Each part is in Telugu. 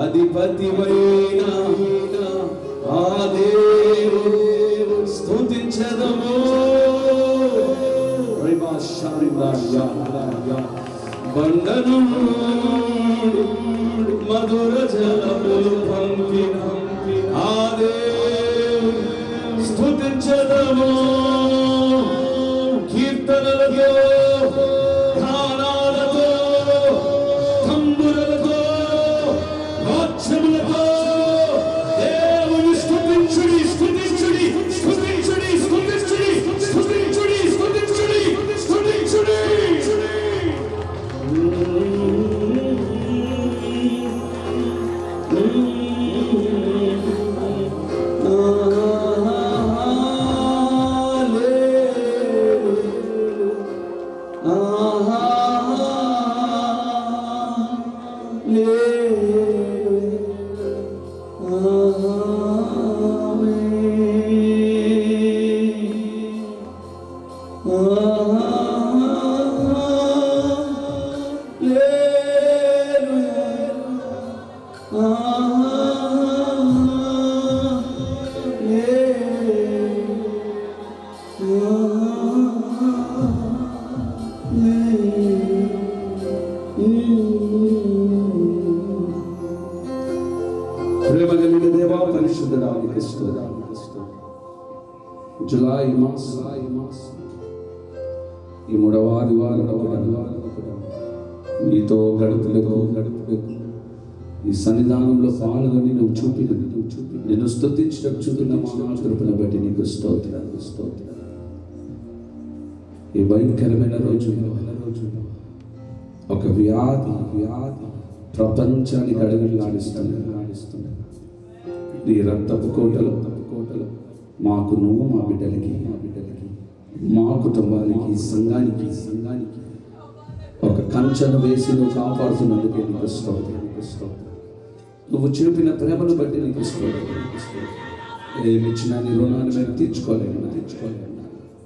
అధిపతివైన ఆ దేవుని స్తుతించెదము. బండను మధుర జలములు పంపిన ఆ దేవుని స్తుతించెదము. కీర్తనలతో గానాలతో తంబురలతో వాద్యములతో దేవుని స్తుతించుడి స్తుతించుడి స్తుతించుడి స్తుతించుడి స్తుతించుడి స్తుతించుడి స్తుతించుడి. ప్రేమగలిగిన దేవా పరిశుద్ధుడా జులై మాసం ఈ మూడవ ఆదివారం నీతో గడుపులకు ఈ సన్నిధానంలో పాల్గొని నువ్వు చూపి నేను స్తుతించడం చూపిన మహాకృపను బట్టి నీకు స్తోత్రాలు. ఈ భయంకరమైన రోజుల్లో ఒక వ్యాధి ప్రపంచానికి అడగలాడిస్తుంది. నీ రక్తపు కోటలు మాకు నువ్వు మా బిడ్డలకి మా కుటుంబానికి సంఘానికి ఒక కంచెను వేసి నువ్వు కాపాడుతున్నందుకే నీకు స్తోత్రం. నువ్వు చూపిన ప్రేమను బట్టి నీకు స్తోత్రం. ఏమిచ్చినా నీ రుణాన్ని మేము తీర్చుకోలేము.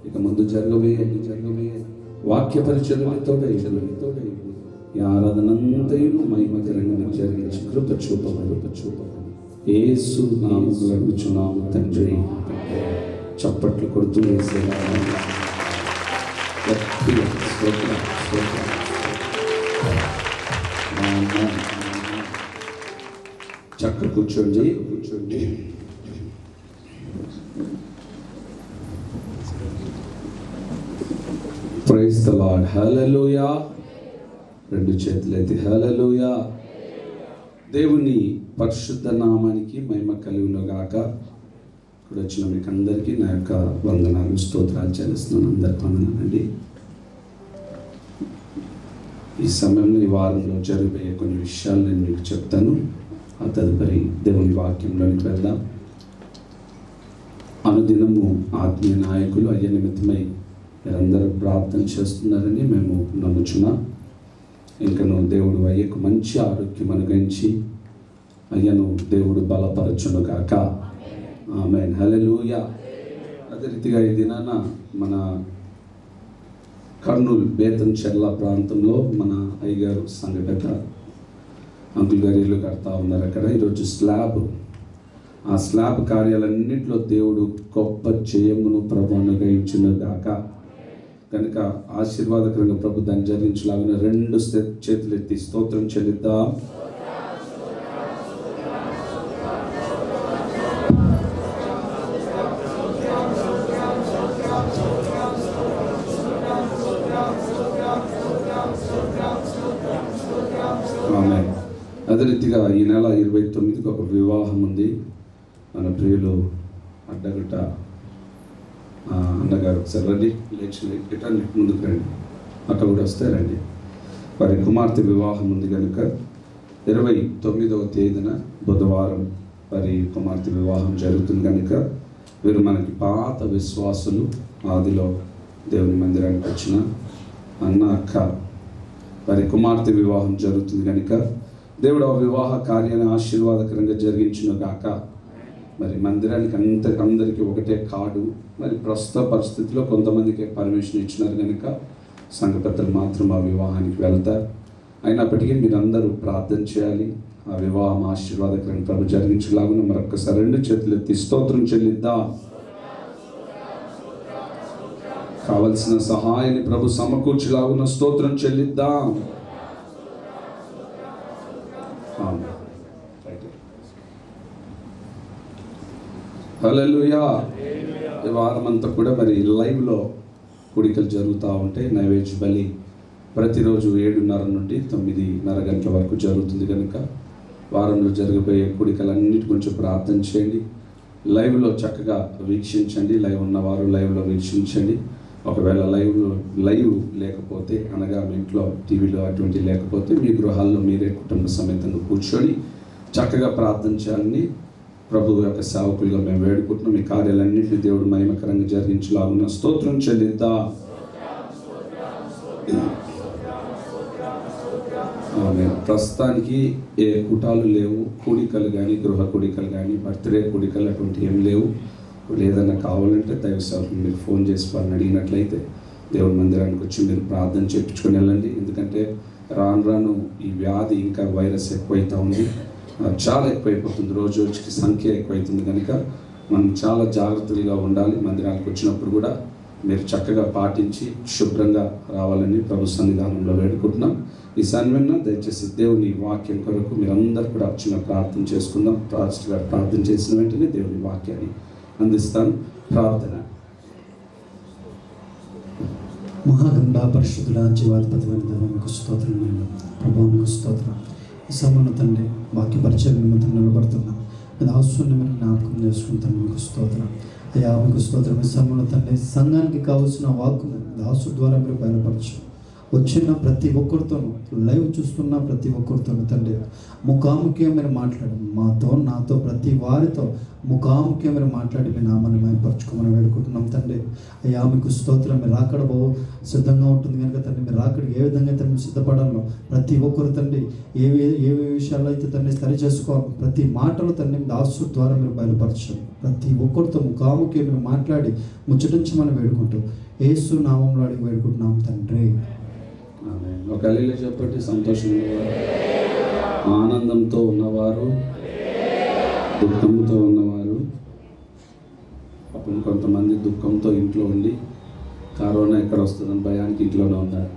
ఇక ముందు జరగబోయే వాక్య పరిచర్యలతో ఈ ఆరాధనంతయును మహిమకరంగా జరిగించి కృప చూపమని యేసు నామములో అడుగుచున్నాము తండ్రి. చప్పట్లు కొడుతూ వేసే చక్క కూర్చోండి. Praise the Lord. హల్లెలూయా. రెండు చేతులైతే హల్లెలూయా. దేవుని పరిశుద్ధ నామానికి మహిమ కలుగును గాక. ఇక్కడ వచ్చిన మీకు అందరికీ నా యొక్క వందనాలు, స్తోత్రాలు చెల్లిస్తున్నాను. అందరికి వందనాలండి. ఈ సమయంలో ఈ వారంలో జరిగిపోయే కొన్ని విషయాలు నేను మీకు చెప్తాను. ఆ తదుపరి దేవుని వాక్యంలోనికి వెళ్దాం. అనుదినము ఆత్మీయ నాయకులు అయ్య నిమిత్తమై మీరందరూ ప్రార్థన చేస్తున్నారని మేము నమ్ముచున్నాం. ఇంకను దేవుడు అయ్యకు మంచి ఆరోగ్యం అనుగ్రహించి అయ్యను దేవుడు బలపరచును గాక. ఆమేన్. హల్లెలూయా. అదే రీతిగా ఈ దినాన మన కర్నూలు బేతంచెర్ల ప్రాంతంలో మన అయ్యగారు సంఘటన అంకుల్ గారు ఇల్లు కడతా ఉన్నారు. అక్కడ ఈరోజు ఆ స్లాబ్ కార్యాలన్నింటిలో దేవుడు గొప్ప జయమును ప్రభు అనుగ్రహించును గాక. కనుక ఆశీర్వాదకరంగా ప్రభు దాన్ని జరిగించలాగిన రెండు చేతులు ఎత్తి స్తోత్రం చెల్లిద్దాం. అదే రీతిగా ఈ నెల 29కి ఒక వివాహం ఉంది. మన ప్రియులు అడ్డగట్ట అన్నగారు ఒకసారి రండి, లేచి ముందుకు రండి, అక్కడ కూడా వస్తే రండి. వారి కుమార్తె వివాహం ఉంది కనుక 29వ తేదీన బుధవారం వారి కుమార్తె వివాహం జరుగుతుంది కనుక వీరు మనకి పాత విశ్వాసులు. ఆదిలో దేవుని మందిరానికి వచ్చిన అన్న అక్క వారి కుమార్తె వివాహం జరుగుతుంది కనుక దేవుడు ఆ వివాహ కార్యాన్ని ఆశీర్వాదకరంగా జరిగించును గాక. మరి మందిరానికి అందరికీ ఒకటే కార్డు. మరి ప్రస్తుత పరిస్థితిలో కొంతమందికి పర్మిషన్ ఇచ్చినారు కనుక సంఘ పెద్దలు మాత్రం ఆ వివాహానికి వెళ్తారు. అయినప్పటికీ మీరందరూ ప్రార్థన చేయాలి. ఆ వివాహం ఆశీర్వాదకరంగా ప్రభు జరిగించలాగున మరొకసారి రెండు చేతులు ఎత్తి స్తోత్రం చెల్లిద్దాం. కావలసిన సహాయాన్ని ప్రభు సమకూర్చులాగున స్తోత్రం చెల్లిద్దాం. హల్లెలూయా. ఈ వారం అంతా కూడా మరి లైవ్లో కూడికలు జరుగుతూ ఉంటాయి. నైవేద్య బలి ప్రతిరోజు 7:30 నుండి 9:30 గంటల వరకు జరుగుతుంది కనుక వారంలో జరగబోయే కూడికలన్నిటి గురించి ప్రార్థన చేయండి. లైవ్లో చక్కగా వీక్షించండి. లైవ్ ఉన్నవారు లైవ్లో వీక్షించండి. ఒకవేళ లైవ్ లేకపోతే అనగా మీ ఇంట్లో టీవీలో అటువంటి లేకపోతే మీ గృహాల్లో మీరే కుటుంబ సమేతంగా కూర్చొని చక్కగా ప్రార్థన చేయాలని ప్రభువు యొక్క సేవకులుగా మేము వేడుకుంటున్నాం. ఈ కార్యాలన్నింటినీ దేవుడు మహిమకరంగా జరిగించలాగున్న స్తోత్రం చెల్లిద్దాం. ప్రస్తుతానికి ఏ కూటాలు లేవు, కూడికలు కానీ గృహ కూడికలు కానీ బర్త్డే కూడికలు అటువంటి ఏం లేవు. ఏదైనా కావాలంటే దైవ సేవకులు మీరు ఫోన్ చేసి వాళ్ళని అడిగినట్లయితే దేవుడి మందిరానికి వచ్చి మీరు ప్రార్థన చేయించుకొని వెళ్ళండి. ఎందుకంటే రాను ఈ వ్యాధి ఇంకా వైరస్ ఎక్కువైతా ఉంది, చాలా ఎక్కువైపోతుంది, రోజు రోజుకి సంఖ్య ఎక్కువైతుంది కనుక మనం చాలా జాగ్రత్తగా ఉండాలి. మందిరానికి వచ్చినప్పుడు కూడా మీరు చక్కగా పాటించి శుభ్రంగా రావాలని ప్రభు సన్నిధానంలో వేడుకుంటున్నాం. ఈ సన్నివేళన దయచేసి దేవుని వాక్యం కొరకు మీరందరూ కూడా చిన్న ప్రార్థన చేసుకుందాం. పాస్టర్ గారు ప్రార్థన చేసిన వెంటనే దేవుని వాక్యాన్ని అందిస్తాను. ప్రార్థన. మహాగండా పరిశుద్ధుల జీవాధిపతి మీకు స్తోత్రం, ప్రభావానికి స్తోత్రం. ఈ సమయంలో తండ్రి వాక్య పరిచయం నిమిత్తం నిలబడుతున్నాం. అది అవసరం మీరు జ్ఞాపకం చేసుకుంటాను. మీకు స్తోత్రం అయ్యా, మీకు స్తోత్రం. ఈ సమయంలో తండ్రి సంఘానికి కావాల్సిన వాక్కును దాసు ద్వారా మీరు బయలుపరచు. వచ్చిన ప్రతి ఒక్కరితోనూ, లైవ్ చూస్తున్న ప్రతి ఒక్కరితోనూ తండ్రి ముఖాముఖిగా మీరు మాట్లాడండి. నాతో ప్రతి వారితో ముఖాముఖిగా మీరు మాట్లాడి మీ నామాన్ని మేపరచుకోమని వేడుకుంటున్నాం తండ్రి. అయ్యా మీకు స్తోత్రం. మీరు రాకడ సిద్ధంగా ఉంటుంది కనుక తండ్రి, మీరు రాకడికి ఏ విధంగా అయితే మీరు సిద్ధపడాలో ప్రతి ఒక్కరు తండ్రి ఏ విషయాల్లో అయితే తండ్రి సరి చేసుకోవాలి, ప్రతి మాటలు తండ్రి దాసు ద్వారా మీరు బయలుపరచాలి. ప్రతి ఒక్కరితో ముఖాముఖి మీరు మాట్లాడి ముచ్చటించమని వేడుకుంటూ యేసు నామంలో అడిగి వేడుకుంటున్నాం తండ్రి. ఒక హల్లెలూయా చెప్పండి. సంతోషంగా ఆనందంతో ఉన్నవారు, దుఃఖంతో ఉన్నవారు. అప్పుడు కొంతమంది దుఃఖంతో ఇంట్లో ఉండి కరోనా ఎక్కడ వస్తుందని భయానికి ఇంట్లోనే ఉన్నారు.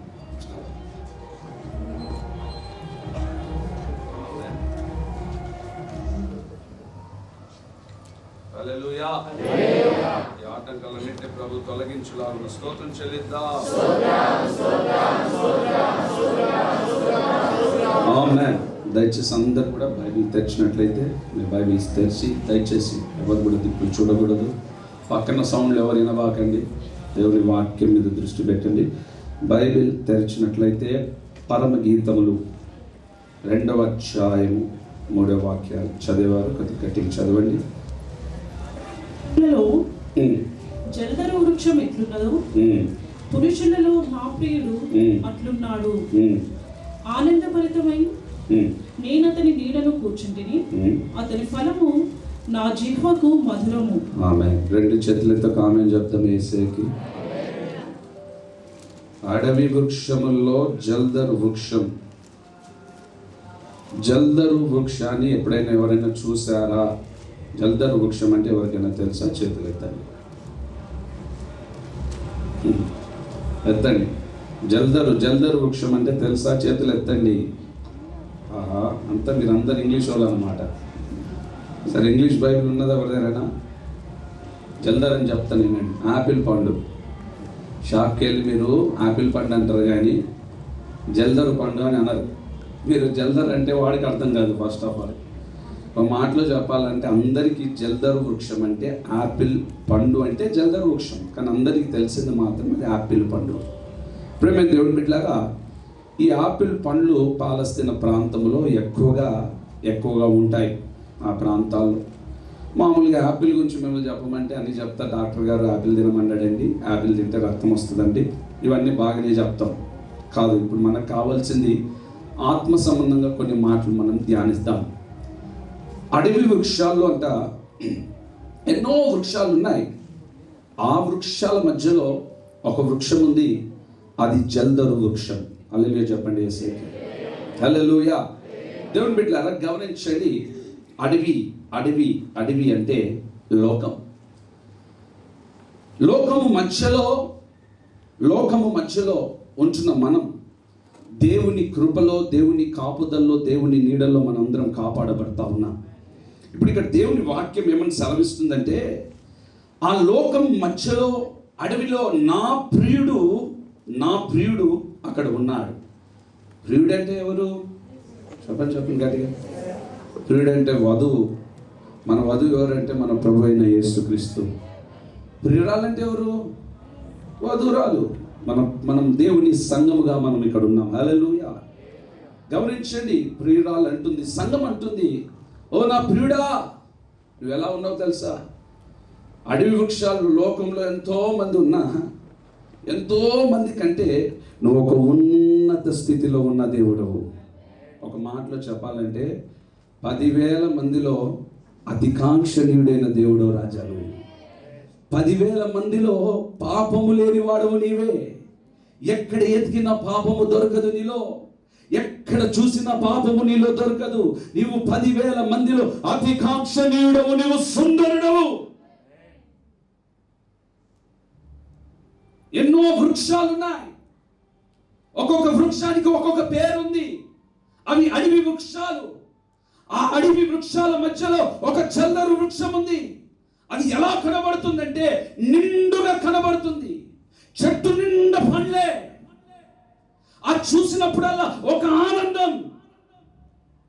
హల్లెలూయా. ఈ ఆటంకాలన్నింటినీ ప్రభు తొలగించులాగున స్తోత్రం చెల్లిద్దాం. ఆమేన్. దయచేసి అందరు కూడా బైబిల్ తెరిచినట్లయితే మీ బైబిల్స్ తెరిచి దయచేసి ఎవరు కూడా దిక్కులు చూడకూడదు. పక్కన సౌండ్లు ఎవరు వినబాకండి. దేవుని వాక్యం మీద దృష్టి పెట్టండి. బైబిల్ తెరిచినట్లయితే పరమగీతములు 2వ అధ్యాయము 3వ వాక్యాలు చదివారు. గట్టిగా చదవండి. జలధర వృక్షం ఎట్లున్నదో పురుషులలో నా ప్రియుడు అట్లున్నాడు. ఆనందభరితమై నేను అతని నీడను కూర్చుంటిని, అతని ఫలము నా జిహ్వకు మధురము. ఆమేన్. 2 చేతులతో ఆమేన్ చెప్తాం యేసుకి. అడవి వృక్షముల్లో జల్దరు వృక్షం. జల్దరు వృక్షాన్ని ఎప్పుడైనా ఎవరైనా చూసారా? జల్దరు వృక్షం అంటే ఎవరికైనా తెలుసా? చేతులు ఎత్తండి. ఎత్తండి. జల్దరు వృక్షం అంటే తెలుసా? చేతులు ఎత్తండి. ఆహా, అంతా మీరు అందరు ఇంగ్లీష్ వాళ్ళు అన్నమాట. సరే, ఇంగ్లీష్ బైబిల్ ఉన్నదా ఎవరిదైనా? జల్దర్ అని చెప్తాను నేను. ఆపిల్ పండు. షాప్కి వెళ్ళి మీరు ఆపిల్ పండు అంటారు కానీ జల్దరు పండు అని అనరు. మీరు జల్దర్ అంటే వాడికి అర్థం కాదు. ఫస్ట్ ఆఫ్ ఆల్ ఒక మాటలో చెప్పాలంటే అందరికీ జల్దరు వృక్షం అంటే ఆపిల్ పండు అంటే జల్దరు వృక్షం, కానీ అందరికీ తెలిసింది మాత్రం అది ఆపిల్ పండు. ప్రేమ దేవుని బిడ్డలాగా ఈ ఆపిల్ పండ్లు పాలస్తీనా ప్రాంతంలో ఎక్కువగా ఉంటాయి. ఆ ప్రాంతాల్లో మామూలుగా యాపిల్ గురించి మిమ్మల్ని చెప్పమంటే అన్నీ చెప్తా. డాక్టర్ గారు యాపిల్ తినమన్నాడండి, యాపిల్ తింటే రక్తం వస్తుందండి, ఇవన్నీ బాగానే చెప్తాం. కాదు, ఇప్పుడు మనకు కావాల్సింది ఆత్మ సంబంధంగా కొన్ని మాటలు మనం ధ్యానిస్తాం. అడవి వృక్షాల్లో అంట ఎన్నో వృక్షాలు ఉన్నాయి. ఆ వృక్షాల మధ్యలో ఒక వృక్షం ఉంది, అది జల్దరు వృక్షం. హల్లెలూయా చెప్పండి యేసుకి. హల్లెలూయా. దేవుని బిడ్డలారా గమనించండి. అడవి అంటే లోకము మధ్యలో ఉంటున్న మనం దేవుని కృపలో, దేవుని కాపుదల్లో, దేవుని నీడల్లో మనందరం కాపాడబడతా ఉన్నాం. ఇప్పుడు ఇక్కడ దేవుని వాక్యం ఏమని సెలవిస్తుందంటే, ఆ లోకం మధ్యలో అడవిలో నా ప్రియుడు అక్కడ ఉన్నాడు. ప్రియుడు అంటే ఎవరు? చెప్పండి గట్టిగా. ప్రియుడు అంటే వధువు. మన వధువు ఎవరంటే మన ప్రభు అయిన యేసుక్రీస్తు. ప్రియురాలంటే ఎవరు? వధురాలు. మనం దేవుని సంఘముగా మనం ఇక్కడ ఉన్నాం. హల్లెలూయా. గమనించండి, ప్రియురాలు అంటుంది, సంఘం అంటుంది, ఓ నా ప్రియుడా నువ్వు ఎలా ఉన్నావు తెలుసా? అడవి వృక్షాలు లోకంలో ఎంతో మంది ఉన్నా, ఎంతో మంది కంటే నువ్వు ఒక ఉన్నత స్థితిలో ఉన్న దేవుడవు. ఒక మాటలో చెప్పాలంటే 10,000 మందిలో అధికాంక్షణీయుడైన దేవుడు రాజాలు. 10,000 మందిలో పాపము లేని వాడవు నీవే. ఎక్కడ ఎతికిన పాపము దొరకదు నీలో, ఎక్కడ చూసిన పాపము నీలో దొరకదు. నీవు 10,000 మందిలో అధికాంక్షణీయుడవు, నీవు సుందరుడవు. ఎన్నో వృక్షాలున్నాయి, ఒక్కొక్క వృక్షానికి ఒక్కొక్క పేరుంది. అవి అడవి వృక్షాలు. ఆ అడవి వృక్షాల మధ్యలో ఒక జల్దరు వృక్షం ఉంది. అది ఎలా కనబడుతుందంటే నిండుగా కనబడుతుంది. చెట్టు నిండా పండ్లే. అది చూసినప్పుడల్లా ఒక ఆనందం.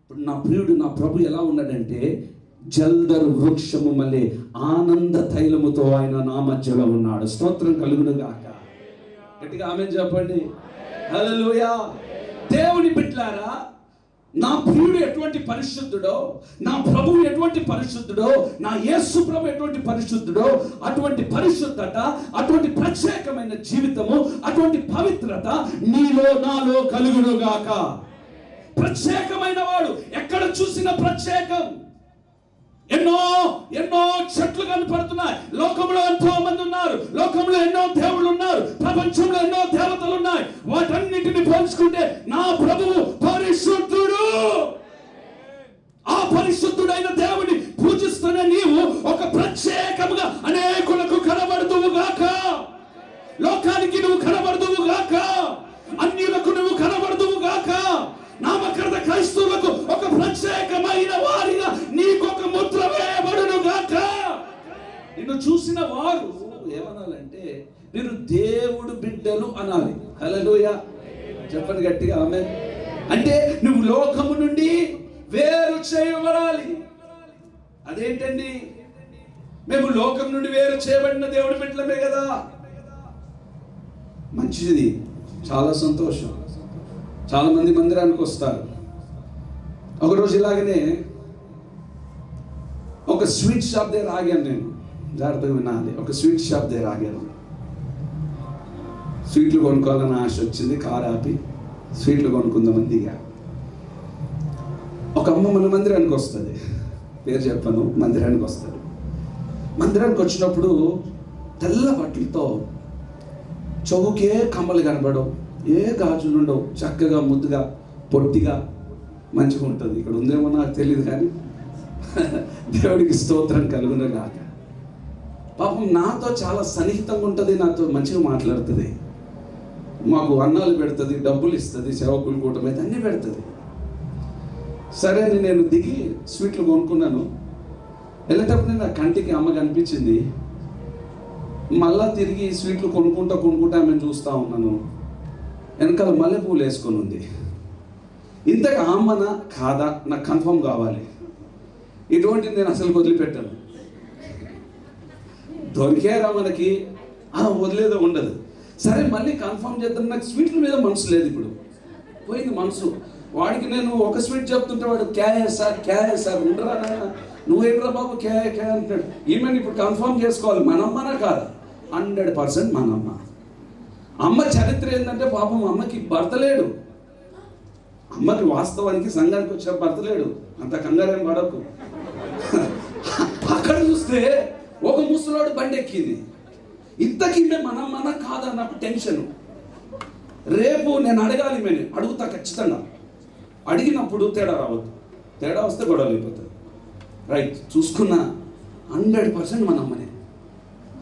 ఇప్పుడు నా ప్రియుడు, నా ప్రభు ఎలా ఉన్నాడంటే జల్దరు వృక్షము మళ్ళీ ఆనంద తైలముతో ఆయన నా మధ్యలో ఉన్నాడు. స్తోత్రం కలుగును గాక. గట్టిగా ఆమేన్ చెప్పండి. హల్లెలూయా. దేవుని బిడ్డలారా, నా ప్రియుడు ఎటువంటి పరిశుద్ధుడో, నా ప్రభువు ఎటువంటి పరిశుద్ధుడో, నా యేసు ప్రభు ఎటువంటి పరిశుద్ధుడో, అటువంటి పరిశుద్ధత, అటువంటి ప్రత్యేకమైన జీవితము, అటువంటి పవిత్రత నీలో నాలో కలుగునుగాక. ప్రత్యేకమైన వాడు ఎక్కడ చూసిన ప్రత్యేకం. ఎన్నో ఎన్నో చెట్లు కనపడుతున్నాయి. లోకంలో ఎంతో మంది ఉన్నారు, లోకంలో ఎన్నో దేవుళ్ళు ఉన్నారు, ప్రపంచంలో ఎన్నో దేవతలు ఉన్నాయి. వాటన్నిటిని పోల్చుకుంటే నా ప్రభువు పరిశుద్ధుడు. ఆ పరిశుద్ధుడైన దేవుని పూజిస్తున్న నీవు ఒక ప్రత్యేకముగా అనేకులకు కనబడుదువు గాక. లోకానికి నువ్వు కనబడుదువు గాక, అన్యులకు నువ్వు కనబడుదువు గాక. నామకరణ క్రైస్తవులకు ఒక ప్రత్యేకమైన వారిగా నీకొక ముద్ర వేయబడును గాక. నిన్ను చూసిన వారు ఏమనాలంటే మీరు దేవుడు బిడ్డలు అనాలి. హల్లెలూయా. చెప్పండి గట్టిగా ఆమేన్. అంటే నువ్వు లోకము నుండి వేరు చేయబడాలి. అదేంటండి? మేము లోకం నుండి వేరు చేయబడిన దేవుడి బిడ్డలమే కదా. మంచిది, చాలా సంతోషం. చాలా మంది మందిరానికి వస్తారు. ఒకరోజు ఇలాగనే ఒక స్వీట్ షాప్ దగ్గర ఆగాను. నేను జాగ్రత్తగా వినాలి. ఒక స్వీట్ షాప్ దగ్గర ఆగాను. స్వీట్లు కొనుక్కోవాలని ఆశ వచ్చింది. కారు ఆపి స్వీట్లు కొనుక్కుందామని దిగా. ఒక అమ్మ మన మందిరానికి వస్తుంది, పేరు చెప్పను, మందిరానికి వస్తుంది. మందిరానికి వచ్చినప్పుడు తెల్ల బట్టలతో, చెవుకే కమ్మలు కనబడవు, ఏ గాజులు ఉండవు, చక్కగా ముద్దుగా పొట్టిగా మంచిగా ఉంటుంది. ఇక్కడ ఉందేమో నాకు తెలియదు, కానీ దేవుడికి స్తోత్రం కలుగును గాక. పాపం నాతో చాలా సన్నిహితంగా ఉంటుంది, నాతో మంచిగా మాట్లాడుతుంది, మాకు అన్నాలు పెడుతుంది, డబ్బులు ఇస్తుంది, సేవకులు కూటమి అయితే అన్నీ పెడుతుంది. సరే అని నేను దిగి స్వీట్లు కొనుక్కున్నాను. వెళ్ళేటప్పుడు నా కంటికి అమ్మ కనిపించింది. మళ్ళా తిరిగి స్వీట్లు కొనుక్కుంటా ఆమెను చూస్తూ ఉన్నాను. వెనకాల మల్లెపూలు వేసుకొని ఉంది. ఇంతకు అమ్మనా కాదా నాకు కన్ఫర్మ్ కావాలి. ఇటువంటిది నేను అసలు వదిలిపెట్టాను. దొరికారా మనకి, వదిలేదో ఉండదు. సరే మళ్ళీ కన్ఫర్మ్ చేద్దాం. నాకు స్వీట్ల మీద మనసు లేదు, ఇప్పుడు పోయింది మనసు. వాడికి నేను ఒక స్వీట్ చెప్తుంటే వాడు క్యాయే సార్ ఉండరా నాయన, నువ్వేంట్రా బాబు క్యా అంటాడు. ఈమెను ఇప్పుడు కన్ఫర్మ్ చేసుకోవాలి, మనమ్మనా కాదా? 100% మనమ్మ. అమ్మ చరిత్ర ఏంటంటే పాపం అమ్మకి భర్త లేడు. అమ్మకి వాస్తవానికి సంఘానికి వచ్చిన భర్త లేడు. అంత కంగారేం పడకు. అక్కడ చూస్తే ఒక ముసలోడు బండి ఎక్కింది. ఇంతకీ మనమ్మన కాదా నాకు టెన్షన్. రేపు నేను అడగాలి, నేను అడుగుతా ఖచ్చితంగా. అడిగినప్పుడు తేడా రావద్దు, తేడా వస్తే గొడవలు అయిపోతుంది. రైట్, చూసుకున్నా 100% మనమ్మనే,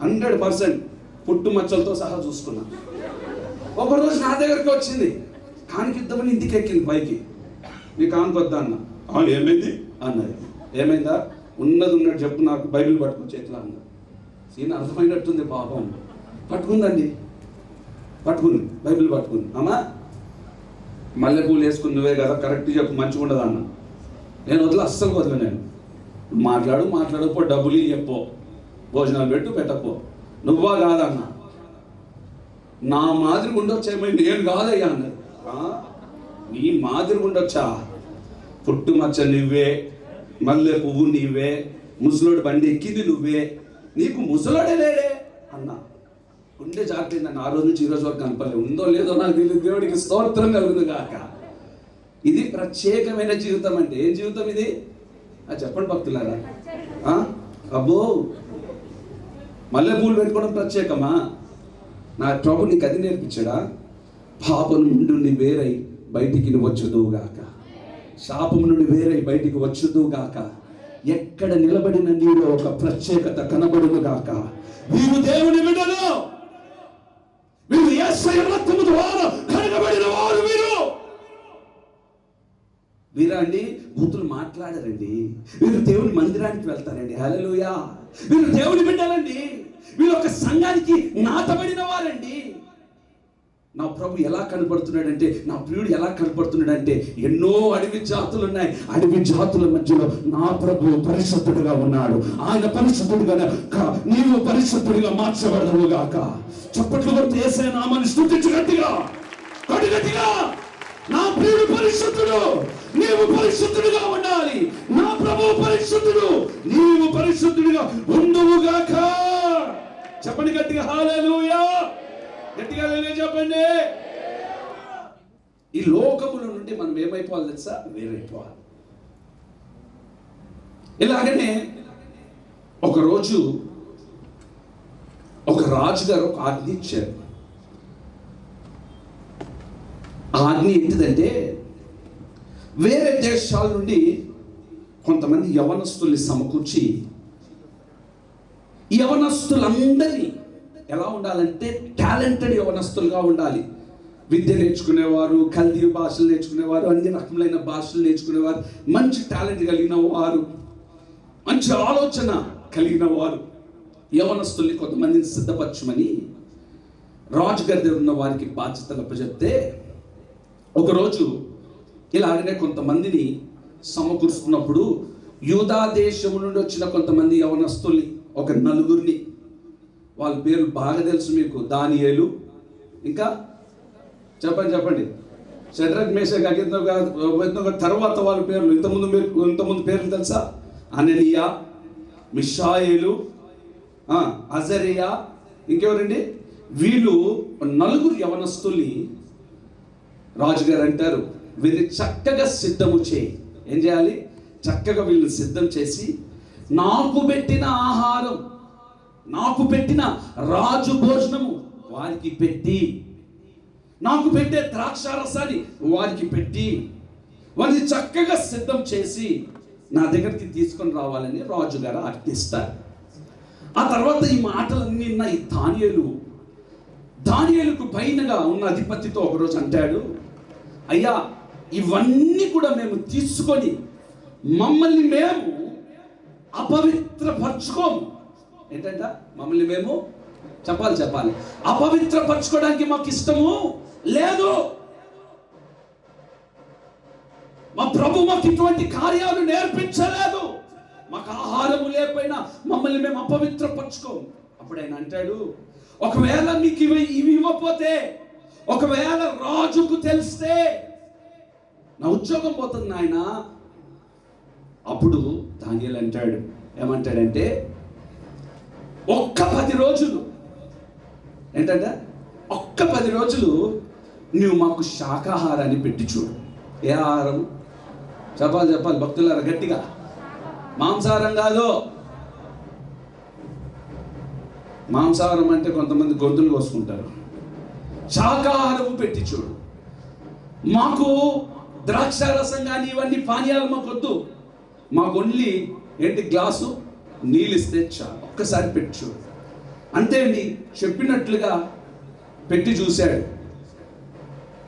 100% పుట్టు మచ్చలతో సహా చూసుకున్నా. ఒకరోజు నా దగ్గరికి వచ్చింది, కానికిద్దామని ఇంటికి ఎక్కింది పైకి. నీ కానుకొద్దా అన్న. ఏమైంది అన్నది. ఏమైందా? ఉన్నది ఉన్నట్టు చెప్పు, నాకు బైబిల్ పట్టుకుని చేతిలో అన్న. సీన్ అర్థమైనట్టుంది పాపం. పట్టుకుందండి, పట్టుకుంది, బైబిల్ పట్టుకుంది. అమ్మా మల్లెపూలు వేసుకుని నువ్వే కదా, కరెక్ట్ చెప్పు, మంచిగా ఉండదు అన్న. నేను అస్సలు వదిలే. నేను మాట్లాడపో, డబ్బులు చెప్పో, భోజనాలు పెట్టపో. నువ్వా కాదన్నా, నా మాదిరి ఉండొచ్చేమో. నేను కాదయ్యా అన్నది. నీ మాదిరి ఉండొచ్చా? పుట్టు మచ్చ నువ్వే, మల్లె పువ్వు నీవే, ముసలోడు బండి ఎక్కింది నువ్వే, నీకు ముసలోడే లేడే అన్నా. ఉండే జాగ్రత్త. ఆ రోజు నుంచి ఈ రోజు వరకు కనపడలేదు. ఉందో లేదో నాకు తెలియదు. దేవుడికి స్తోత్రం కలుగును గాక. ఇది ప్రత్యేకమైన జీవితం. అంటే ఏం జీవితం ఇది? చెప్పండి భక్తులారా. అబ్బో, మల్లెపూలు పెట్టుకోవడం ప్రత్యేకమా? నా ప్రభు నీకు అది నేర్పించాడా? పాపం నుండి వేరై బయటికి వచ్చుదువుగాక, శాపం నుండి వేరై బయటికి వచ్చుదువుగాక. ఎక్కడ నిలబడిన నీలో ఒక ప్రత్యేకత కనబడునుగాక. వీరు దేవుని బిడ్డలు, వీరు యేసయ్య రక్తము ద్వారా కడగబడిన వారు. వీరా అండి బూతులు మాట్లాడారండి. వీరు దేవుని మందిరానికి వెళ్తారండి. హల్లెలూయా. వీరు దేవుని బిడ్డలండి. వీరు ఒక సంఘానికి నాటబడిన వారండి. నా ప్రభు ఎలా కనపడుతున్నాడంటే, నా ప్రియుడు ఎలా కనపడుతున్నాడంటే, ఎన్నో అడవి జాతులు ఉన్నాయి. అడవి జాతుల మధ్యలో నా ప్రభు పరిశుద్ధుడిగా ఉన్నాడు. ఆయన పరిశుద్ధుడిగా నీవు పరిశుద్ధుడిగా మార్చబడదువుగాక. చప్పట్లు కొడుతూ యేసయ్య నామాన్ని స్తుతించు గట్టిగా. గట్టిగా నా ప్రియుడు పరిశుద్ధుడు, నీవు పరిశుద్ధుడిగా ఉండాలి. నా ప్రభువు పరిశుద్ధుడు, నీవు పరిశుద్ధుడిగా ఉండువుగాక. చెప్పండి గట్టిగా హల్లెలూయా. గట్టిగా హల్లెలూయా చెప్పండి. ఈ లోకముల నుండి మనం ఏమైపోవాలి తెలుసా? వేరైపోవాలి. ఇలాగనే ఒకరోజు ఒక రాజుగారు ఒక ఆజ్ఞ ఇచ్చారు. ఆ ఆజ్ఞ ఏంటిదంటే, వేరే దేశాల నుండి కొంతమంది యవనస్తుల్ని సమకూర్చి, యవనస్తులందరినీ ఎలా ఉండాలంటే టాలెంటెడ్ యవనస్తులుగా ఉండాలి. విద్య నేర్చుకునేవారు, కల్దీ భాషలు నేర్చుకునేవారు, అన్ని రకములైన భాషలు నేర్చుకునేవారు, మంచి టాలెంట్ కలిగిన వారు, మంచి ఆలోచన కలిగిన వారు యవనస్తుల్ని కొంతమందిని సిద్ధపరచమని రాజుగారి దగ్గర ఉన్న వారికి బాధ్యతలు అప్పచెప్తే, ఒకరోజు ఇలాగనే కొంతమందిని సమకూరుస్తున్నప్పుడు యూదా దేశం నుండి వచ్చిన కొంతమంది యవనస్తుల్ని, ఒక నలుగురిని, వాళ్ళ పేర్లు బాగా తెలుసు మీకు, దానియేలు, ఇంకా చెప్పండి షడ్రక్ మేషక్ అబేద్నెగో తర్వాత వాళ్ళ పేర్లు ఇంతకుముందు పేర్లు తెలుసా? అననీయా, మిషాయేలు, అజరియా, ఇంకెవరండి? వీళ్ళు నలుగురు యవనస్తుల్ని రాజుగారు అంటారు, వీరిని చక్కగా సిద్ధము చేయి. ఏం చేయాలి? చక్కగా వీళ్ళని సిద్ధం చేసి, నాకు పెట్టిన ఆహారం, నాకు పెట్టిన రాజు భోజనము వారికి పెట్టి, నాకు పెట్టే ద్రాక్షారసాన్ని వారికి పెట్టి, వారిని చక్కగా సిద్ధం చేసి నా దగ్గరికి తీసుకొని రావాలని రాజుగారు ఆజ్ఞిస్తారు. ఆ తర్వాత ఈ మాటలన్నీ ఈ దానియేలుకు పైనగా ఉన్న అధిపతితో ఒకరోజు అంటాడు, అయ్యా, ఇవన్నీ కూడా మేము తీసుకొని మమ్మల్ని మేము అపవిత్రపరచుకోము. ఏంటంట? మమ్మల్ని మేము చెప్పాలి అపవిత్రపరచుకోవడానికి మాకు ఇష్టము లేదు. మా ప్రభు మాకు ఇటువంటి కార్యాలు నేర్పించలేదు. మాకు ఆహారము లేకపోయినా మమ్మల్ని మేము అపవిత్రపరచుకోము. అప్పుడు ఆయన అంటాడు, ఒకవేళ మీకు ఇవి ఇవ్వకపోతే, ఒకవేళ రాజుకు తెలిస్తే నా ఉద్యోగం పోతుంది నాయన. అప్పుడు దానియేలు అంటాడు, ఏమంటాడంటే, ఒక్క 10 రోజులు, ఏంటంటే ఒక్క 10 రోజులు నువ్వు మాకు శాకాహారాన్ని పెట్టి చూడు. ఏ ఆహారం? చెప్పాలి భక్తులారా గట్టిగా. మాంసాహారం కాదు. మాంసాహారం అంటే కొంతమంది గొంతులు కోసుకుంటారు. శాకాహారం పెట్టి చూడు. మాకు ద్రాక్షారసం కానీ ఇవన్నీ పానీయాలు మాకు వద్దు. మాకు ఓన్లీ ఏంటి, గ్లాసు నీళ్ళు ఇస్తే చాలు. ఒక్కసారి పెట్టి చూడు. అంతే అండి. చెప్పినట్లుగా పెట్టి చూశాడు.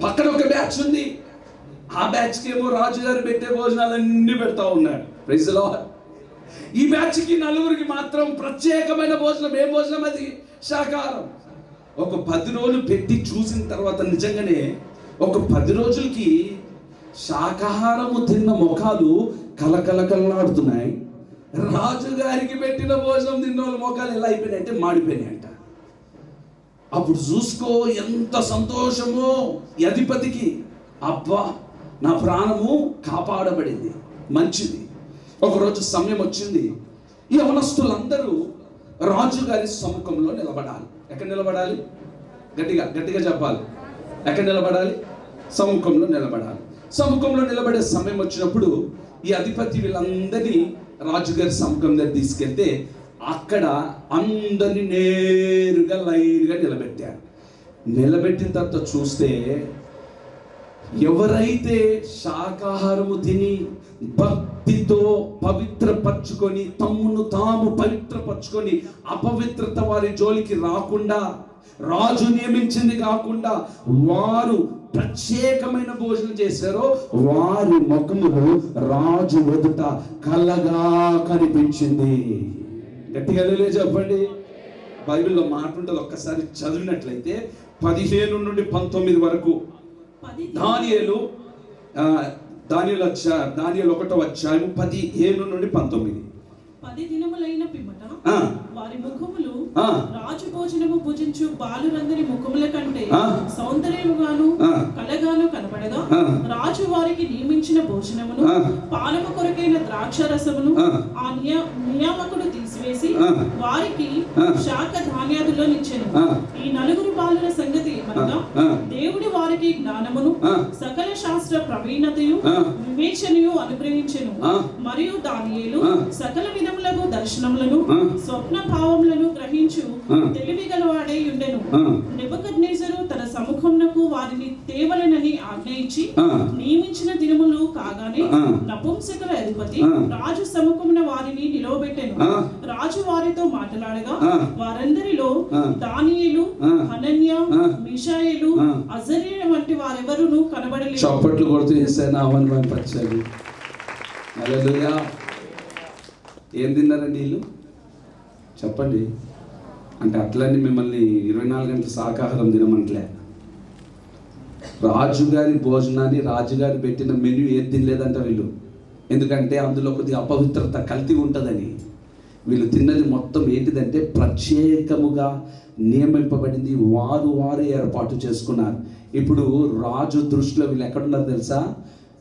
పక్కన ఒక బ్యాచ్ ఉంది. ఆ బ్యాచ్కి ఏమో రాజుగారు పెట్టే భోజనాలన్నీ పెడతా ఉన్నాడు. Praise the Lord. ఈ బ్యాచ్కి నలుగురికి మాత్రం ప్రత్యేకమైన భోజనం. ఏ భోజనం అది? శాకాహారం. ఒక 10 రోజులు పెట్టి చూసిన తర్వాత నిజంగానే ఒక 10 రోజులకి శాకాహారము తిన్న ముఖాలు కలకలకల్లాడుతున్నాయి. రాజుగారికి పెట్టిన భోజనం తిన్న వాళ్ళ ముఖాలు ఎలా అయిపోయినాయి అంటే మాడిపోయినాయి అంట. అప్పుడు చూసుకో ఎంత సంతోషమో ఈ అధిపతికి. అబ్బా, నా ప్రాణము కాపాడబడింది, మంచిది. ఒకరోజు సమయం వచ్చింది. ఈ యవనస్తులందరూ రాజుగారి సముఖంలో నిలబడాలి. ఎక్కడ నిలబడాలి? గట్టిగా చెప్పాలి. ఎక్కడ నిలబడాలి? సముఖంలో నిలబడాలి. సముఖంలో నిలబడే సమయం వచ్చినప్పుడు ఈ అధిపతి వీళ్ళందరినీ రాజుగారి సముఖం దగ్గర తీసుకెళ్తే అక్కడ అందరినీ నేరుగా లైన్గా నిలబెట్టారు. నిలబెట్టిన తర్వాత చూస్తే ఎవరైతే శాకాహారము తిని భక్తితో పవిత్రపరచుకొని తమ్మును తాము పవిత్రపరచుకొని అపవిత్రత వారి జోలికి రాకుండా, రాజు నియమించింది కాకుండా వారు ప్రత్యేకమైన భోజనం చేశారో వారి ముఖములు రాజు ఎదుట కలగా కనిపించింది. గట్టిగా చెప్పండి. బైబిల్లో మాట ఉంటుంది. ఒక్కసారి చదివినట్లయితే 15 నుండి 19 వరకు దానియేలు 1వ అధ్యాయం 17 నుండి 19. 10 దినములైన పిమ్మట వారి ముఖములు రాజు భోజనము భుజించు బాలురందరి ముఖముల కంటే సౌందర్యముగాను ఏమనగా ఆ. రాజు వారికి నియమించిన భోజనమును ఆ. పానము కొరకైన ద్రాక్ష రసమును ఆ. ఆ నియామకుడు తీసివేసి ఆ. వారికి ఆ. శాఖ ధాన్యాదుల్లో నిచ్చెను. ఆ. ఈ నలుగురు బాలుల సంగతి ఏమనగా ఆ. దేవుడు వారికి జ్ఞానమును ఆ. సకల శాస్త్ర ప్రవీణతయు ఆ. వివేచనయు అనుగ్రహించెను. ఆ. మరియు దానియేలు ఆ. సకల విధములకు దర్శనములను ఆ. స్వప్న భావములను గ్రహించు ఆ. తెలివి గలవాడై ఉండెను. ఆ. నెబుకద్నెజరు తన సముఖమునకు వారిని తేవలెనని ఆజ్ఞ ఇచ్చి ఆ. నియమించిన దినములు కాగానే ఆ. నపుంసకుల అధిపతి ఆ. రాజు సముఖమున వారిని నిలవబెట్టెను. ఆ. రాజు వారితో మాట్లాడగా ఆ. వారందరిలో ఆ. దానియేలు, ఆ. హనన్య, ఆ. మిషాయేలు, ఆ. అజర్య వంటి వారెవరును కనబడలేదు. చప్పట్లు కొడుతూ చేశాను అవన్నీ పంపించాలి. హల్లెలూయా. ఏం తిన్నారండి వీళ్ళు చెప్పండి? అంటే అట్లని మిమ్మల్ని 24 గంటల శాకాహారం తినమంటలే. రాజుగారి భోజనాన్ని రాజుగారి పెట్టిన మెన్యూ ఏది తినలేదంట వీళ్ళు. ఎందుకంటే అందులో కొద్దిగా అపవిత్రత కల్తీ ఉంటుందని. వీళ్ళు తిన్నది మొత్తం ఏంటిదంటే ప్రత్యేకముగా నియమింపబడింది, వారు ఏర్పాటు చేసుకున్నారు. ఇప్పుడు రాజు దృష్టిలో వీళ్ళు ఎక్కడున్నారు తెలుసా?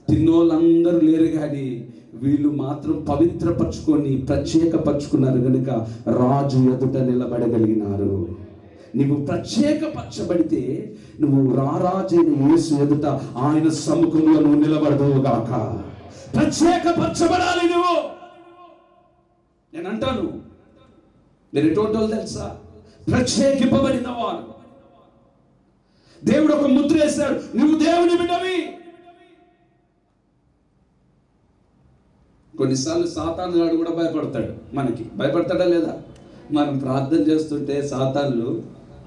తిన్నోళ్ళందరూ లేరు, కానీ వీళ్ళు మాత్రం పవిత్రపరచుకొని ప్రత్యేకపరచుకున్నారు కనుక రాజు ఎదుట నిలబడగలిగినారు. నువ్వు ప్రత్యేకపరచబడితే నువ్వు రారాజైన యేసు ఎదుట ఆయన సముఖంలో నువ్వు నిలబడదువుగాక. ప్రత్యేకపరచబడాలి నువ్వు. నేను అంటాను, మీరు ఎటువంటి వాళ్ళు తెలుసా? ప్రత్యేకింపబడిన వారు. దేవుడు ఒక ముద్ర వేశాడు, నువ్వు దేవుని బిడ్డవి. కొన్నిసార్లు సాతాను గాడు కూడా భయపడతాడు. మనకి భయపడతాడా లేదా? మనం ప్రార్థన చేస్తుంటే సాతాన్లు,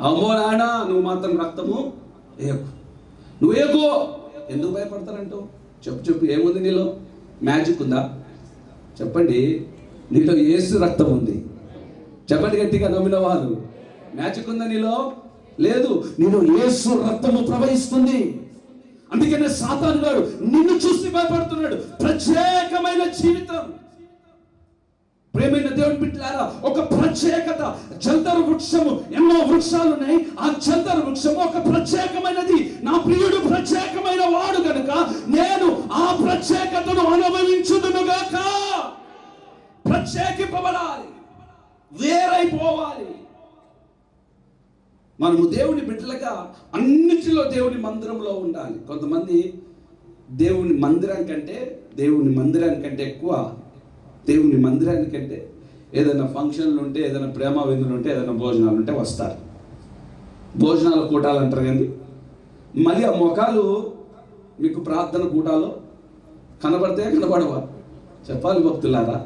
అమ్మో నాయన నువ్వు మాత్రం రక్తము ఏకు, నువ్వు ఏకో. ఎందుకు భయపడతారంటూ చెప్పు. ఏముంది నీలో? మ్యాజిక్ ఉందా? చెప్పండి. నీలో యేసు రక్తం ఉంది. చెప్పండి గట్టిగా నమ్మిన వాళ్ళు. మ్యాజిక్ ఉందా నీలో? లేదు. నీలో యేసు రక్తము ప్రవహిస్తుంది. అందుకనే సాతాను గాడు నిన్ను చూసి భయపడుతున్నాడు. ప్రత్యేకమైన జీవితం. ప్రేమైన దేవుని బిడ్డలారా, ఒక ప్రత్యేకత. జల్దరు వృక్షము, ఎన్నో వృక్షాలు ఉన్నాయి. ఆ జల్దరు వృక్షము ఒక ప్రత్యేకమైనది. నా ప్రియుడు ప్రత్యేకమైన వాడు కనుక నేను ఆ ప్రత్యేకతను అనుభవించుదునుగాక. ప్రత్యేకింపబడాలి, వేరైపోవాలి. మనము దేవుని బిడ్డలుగా అన్నిటిలో దేవుని మందిరంలో ఉండాలి. కొంతమంది దేవుని మందిరానికంటే ఎక్కువ దేవుని మందిరానికంటే ఏదైనా ఫంక్షన్లు ఉంటే, ఏదైనా ప్రేమ విందులు ఉంటే, ఏదైనా భోజనాలు ఉంటే వస్తారు. భోజనాల కూటాలు అంటారు. కానీ మళ్ళీ ఆ ముఖాలు మీకు ప్రార్థన కూటాలు కనబడితే కనబడవా? చెప్పాలి భక్తులారా,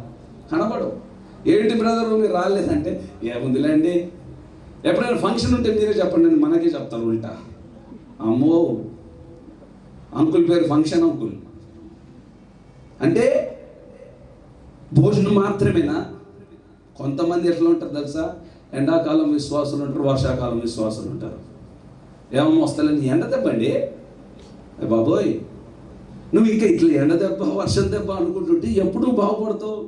కనబడవు. ఏంటి బ్రదరు మీరు రాలేదంటే, ఏముందిలేండి, ఎప్పుడైనా ఫంక్షన్ ఉంటే మీరే చెప్పండి, నేను మనకే చెప్తాను ఉల్టా. అమ్మో, అంకుల్ పేరు ఫంక్షన్ అంకుల్ అంటే భోజనం మాత్రమేనా? కొంతమంది ఎట్లా ఉంటారు తెలుసా? ఎండాకాలం విశ్వాసులు ఉంటారు, వర్షాకాలం విశ్వాసులు ఉంటారు. ఏమో వస్తలేని ఎండ దెబ్బండి బాబోయ్, నువ్వు ఇంకా ఇట్లా ఎండ దెబ్బ వర్షం దెబ్బ అనుకుంటుంటే ఎప్పుడు బాగుపడతావు?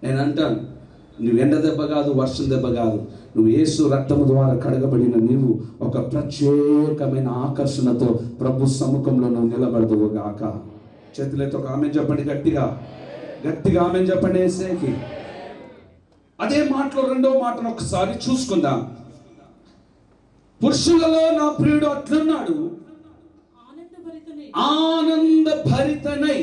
నేను అంటాను, నువ్వు ఎండ దెబ్బ కాదు, వర్షం దెబ్బ కాదు, నువ్వు యేసు రక్తము ద్వారా కడగబడిన నీవు ఒక ప్రత్యేకమైన ఆకర్షణతో ప్రభు సముఖంలో నువ్వు నిలబడదువుగాక. చేతులతో ఒక ఆమె చెప్పండి, గట్టిగా ఆమె చెప్పండి యేసేకి. అదే మాటలో రెండవ మాటను ఒకసారి చూసుకుందాం. పురుషులలో నా ప్రియుడు అట్లున్నాడు, ఆనందభరితనై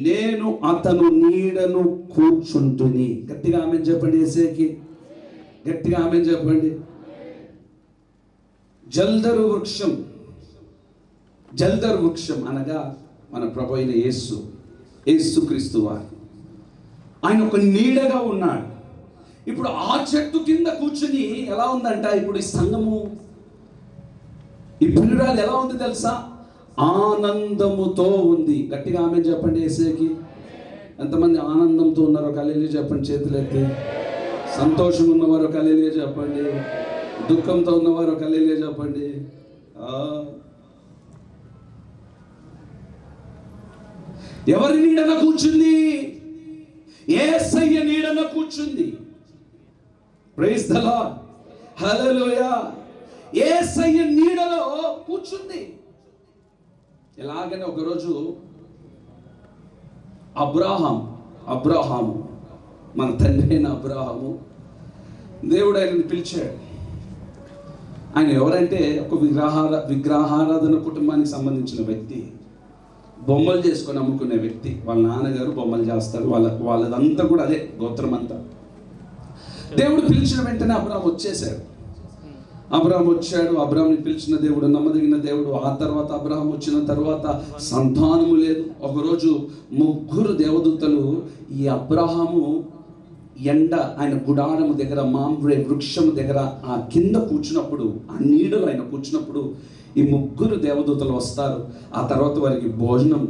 నేను అతను నీడను కూర్చుంటుని. గట్టిగా ఆమె చెప్పండి యేసేకి, గట్టిగా ఆమె చెప్పండి. జల్దరు వృక్షం అనగా మన ప్రభు అయిన యేసుక్రీస్తు వారు. ఆయన ఒక నీడగా ఉన్నాడు. ఇప్పుడు ఆ చెట్టు కింద కూర్చుని ఎలా ఉందంట? ఇప్పుడు ఈ సంఘము, ఈ పిల్లరాలు ఎలా ఉంది తెలుసా? ఆనందముతో ఉంది. గట్టిగా ఆమె చెప్పండి యేసేకి. ఎంతమంది ఆనందంతో ఉన్నారో హల్లెలూయా చెప్పండి, చేతులెత్తి. సంతోషం ఉన్నవారు హల్లెలూయా చెప్పండి, దుఃఖంతో ఉన్నవారు హల్లెలూయా చెప్పండి. ఎవరి నీడన కూర్చుంది? యేసయ్య నీడన కూర్చుంది. ప్రైజ్ ది లార్డ్, హల్లెలూయా. యేసయ్య నీడలో కూర్చుంది. ఎలాగనే ఒకరోజు అబ్రాహాము మన తండ్రి అయిన అబ్రాహాము, దేవుడు ఆయనని పిలిచాడు. ఆయన ఎవరంటే ఒక విగ్రహారాధన కుటుంబానికి సంబంధించిన వ్యక్తి, బొమ్మలు చేసుకొని అమ్ముకునే వ్యక్తి. వాళ్ళ నాన్నగారు బొమ్మలు చేస్తారు, వాళ్ళదంతా కూడా అదే గోత్రం అంతా. దేవుడు పిలిచిన వెంటనే అబ్రాహాం వచ్చేసాడు. అబ్రాహాంని పిలిచిన దేవుడు నమ్మదగిన దేవుడు. ఆ తర్వాత అబ్రాహాం వచ్చిన తర్వాత సంతానము లేదు. ఒకరోజు 3 దేవదూతలు ఈ అబ్రాహాము ఆయన గుడారము దగ్గర మాంబ్రే వృక్షము దగ్గర ఆ కింద కూర్చున్నప్పుడు, ఆ నీడలో ఆయన కూర్చున్నప్పుడు ఈ 3 దేవదూతలు వస్తారు. ఆ తర్వాత వారికి భోజనం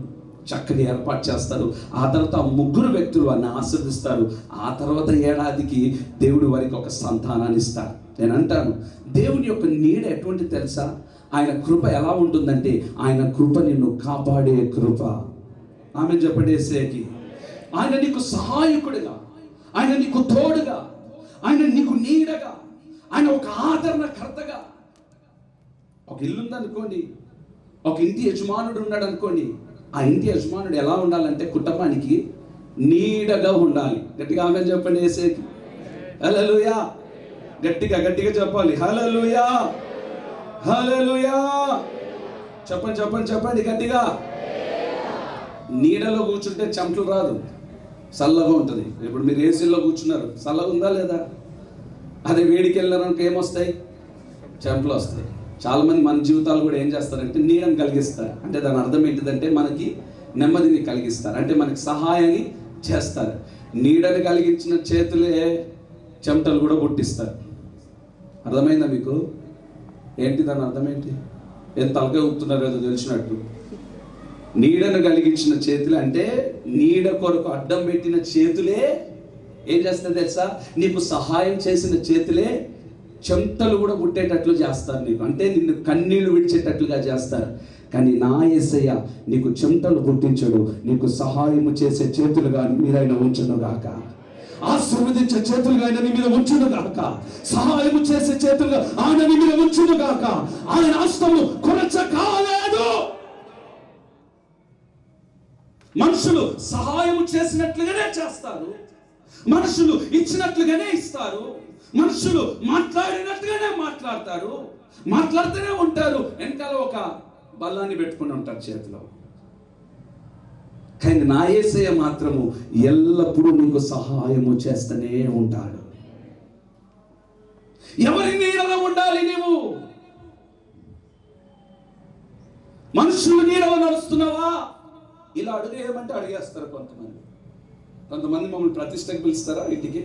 చక్కగా ఏర్పాటు చేస్తారు. ఆ తర్వాత ఆ 3 వ్యక్తులు వారిని ఆశీర్వదిస్తారు. ఆ తర్వాత ఏడాదికి దేవుడు వారికి ఒక సంతానాన్ని ఇస్తారు. నేను అంటాను, దేవుని యొక్క నీడ ఎటువంటి తెలుసా? ఆయన కృప ఎలా ఉంటుందంటే, ఆయన కృప నిన్ను కాపాడే కృప. ఆమె చెప్పడేసేకి ఆయన నీకు సహాయకుడిగా, ఆయన నీకు తోడుగా, ఆయన నీకు నీడగా, ఆయన ఒక ఆదరణకర్తగా. ఒక ఇల్లు ఉందనుకోండి, ఒక ఇంటి యజమానుడు ఉన్నాడు అనుకోండి. ఆ ఇంటి యజమానుడు ఎలా ఉండాలంటే కుటుంబానికి నీడగా ఉండాలి. గట్టిగా ఆమె చెప్పండి ఏసేకి. హల్లెలూయా. గట్టిగా చెప్పాలి. హల్లెలూయా, హల్లెలూయా. చెప్పండి గట్టిగా. నీడలో కూర్చుంటే చెమటలు రాదు, చల్లగా ఉంటుంది. ఇప్పుడు మీరు ఏసీలో కూర్చున్నారు, చల్లగా ఉందా లేదా? అదే వేడికి వెళ్ళారనుకో ఏమొస్తాయి? చెమటలు వస్తాయి. చాలామంది మన జీవితాలు కూడా ఏం చేస్తారంటే నీడని కలిగిస్తారు. అంటే దాని అర్థం ఏంటిదంటే మనకి నెమ్మదిని కలిగిస్తారు, అంటే మనకి సహాయాన్ని చేస్తారు. నీడని కలిగించిన చేతులే చెమటలు కూడా పుట్టిస్తారు. అర్థమైందా మీకు? ఏంటి దాని అర్థం ఏంటి? ఎంత తలకాయ ఊపుతున్నారు ఏదో తెలిసినట్టు. నీడను కలిగించిన చేతులు అంటే నీడ కొరకు అడ్డం పెట్టిన చేతులే ఏం చేస్తుంది తెలుసా? నీకు సహాయం చేసిన చేతులే చెమటలు కూడా పుట్టేటట్లు చేస్తారు నీకు, అంటే నిన్ను కన్నీళ్లు విడిచేటట్లుగా చేస్తారు. కానీ నా యేసయ్య నీకు చెమటలు పుట్టించడు, నీకు సహాయము చేసే చేతులుగా మీరైనా ఉంచును గాక, ఆశీర్వదించే చేతులుగా ఆయన నీ మీద ఉంచును గాక, సహాయము చేసే చేతులుగా ఆయన నీ మీద ఉంచును గాక. ఆయన హస్తము కొరచ కాలేదు. మనుషులు సహాయము చేసినట్లుగానే చేస్తారు, మనుషులు ఇచ్చినట్లుగానే ఇస్తారు, మనుషులు మాట్లాడినట్టుగానే మాట్లాడతారు, మాట్లాడుతూనే ఉంటారు. వెనకాల ఒక బల్లాన్ని పెట్టుకుని ఉంటారు చేతిలో. కానీ నా యేసయ్య మాత్రము ఎల్లప్పుడూ నీకు సహాయము చేస్తూనే ఉంటాడు. ఎవరి నీడలో ఉండాలి నీవు? మనుషులు నీడలో నడుస్తున్నావా? ఇలా అడిగేయమంటే అడిగేస్తారు. కొంతమంది మమ్మల్ని ప్రతిష్టకు పిలుస్తారా, ఇంటికి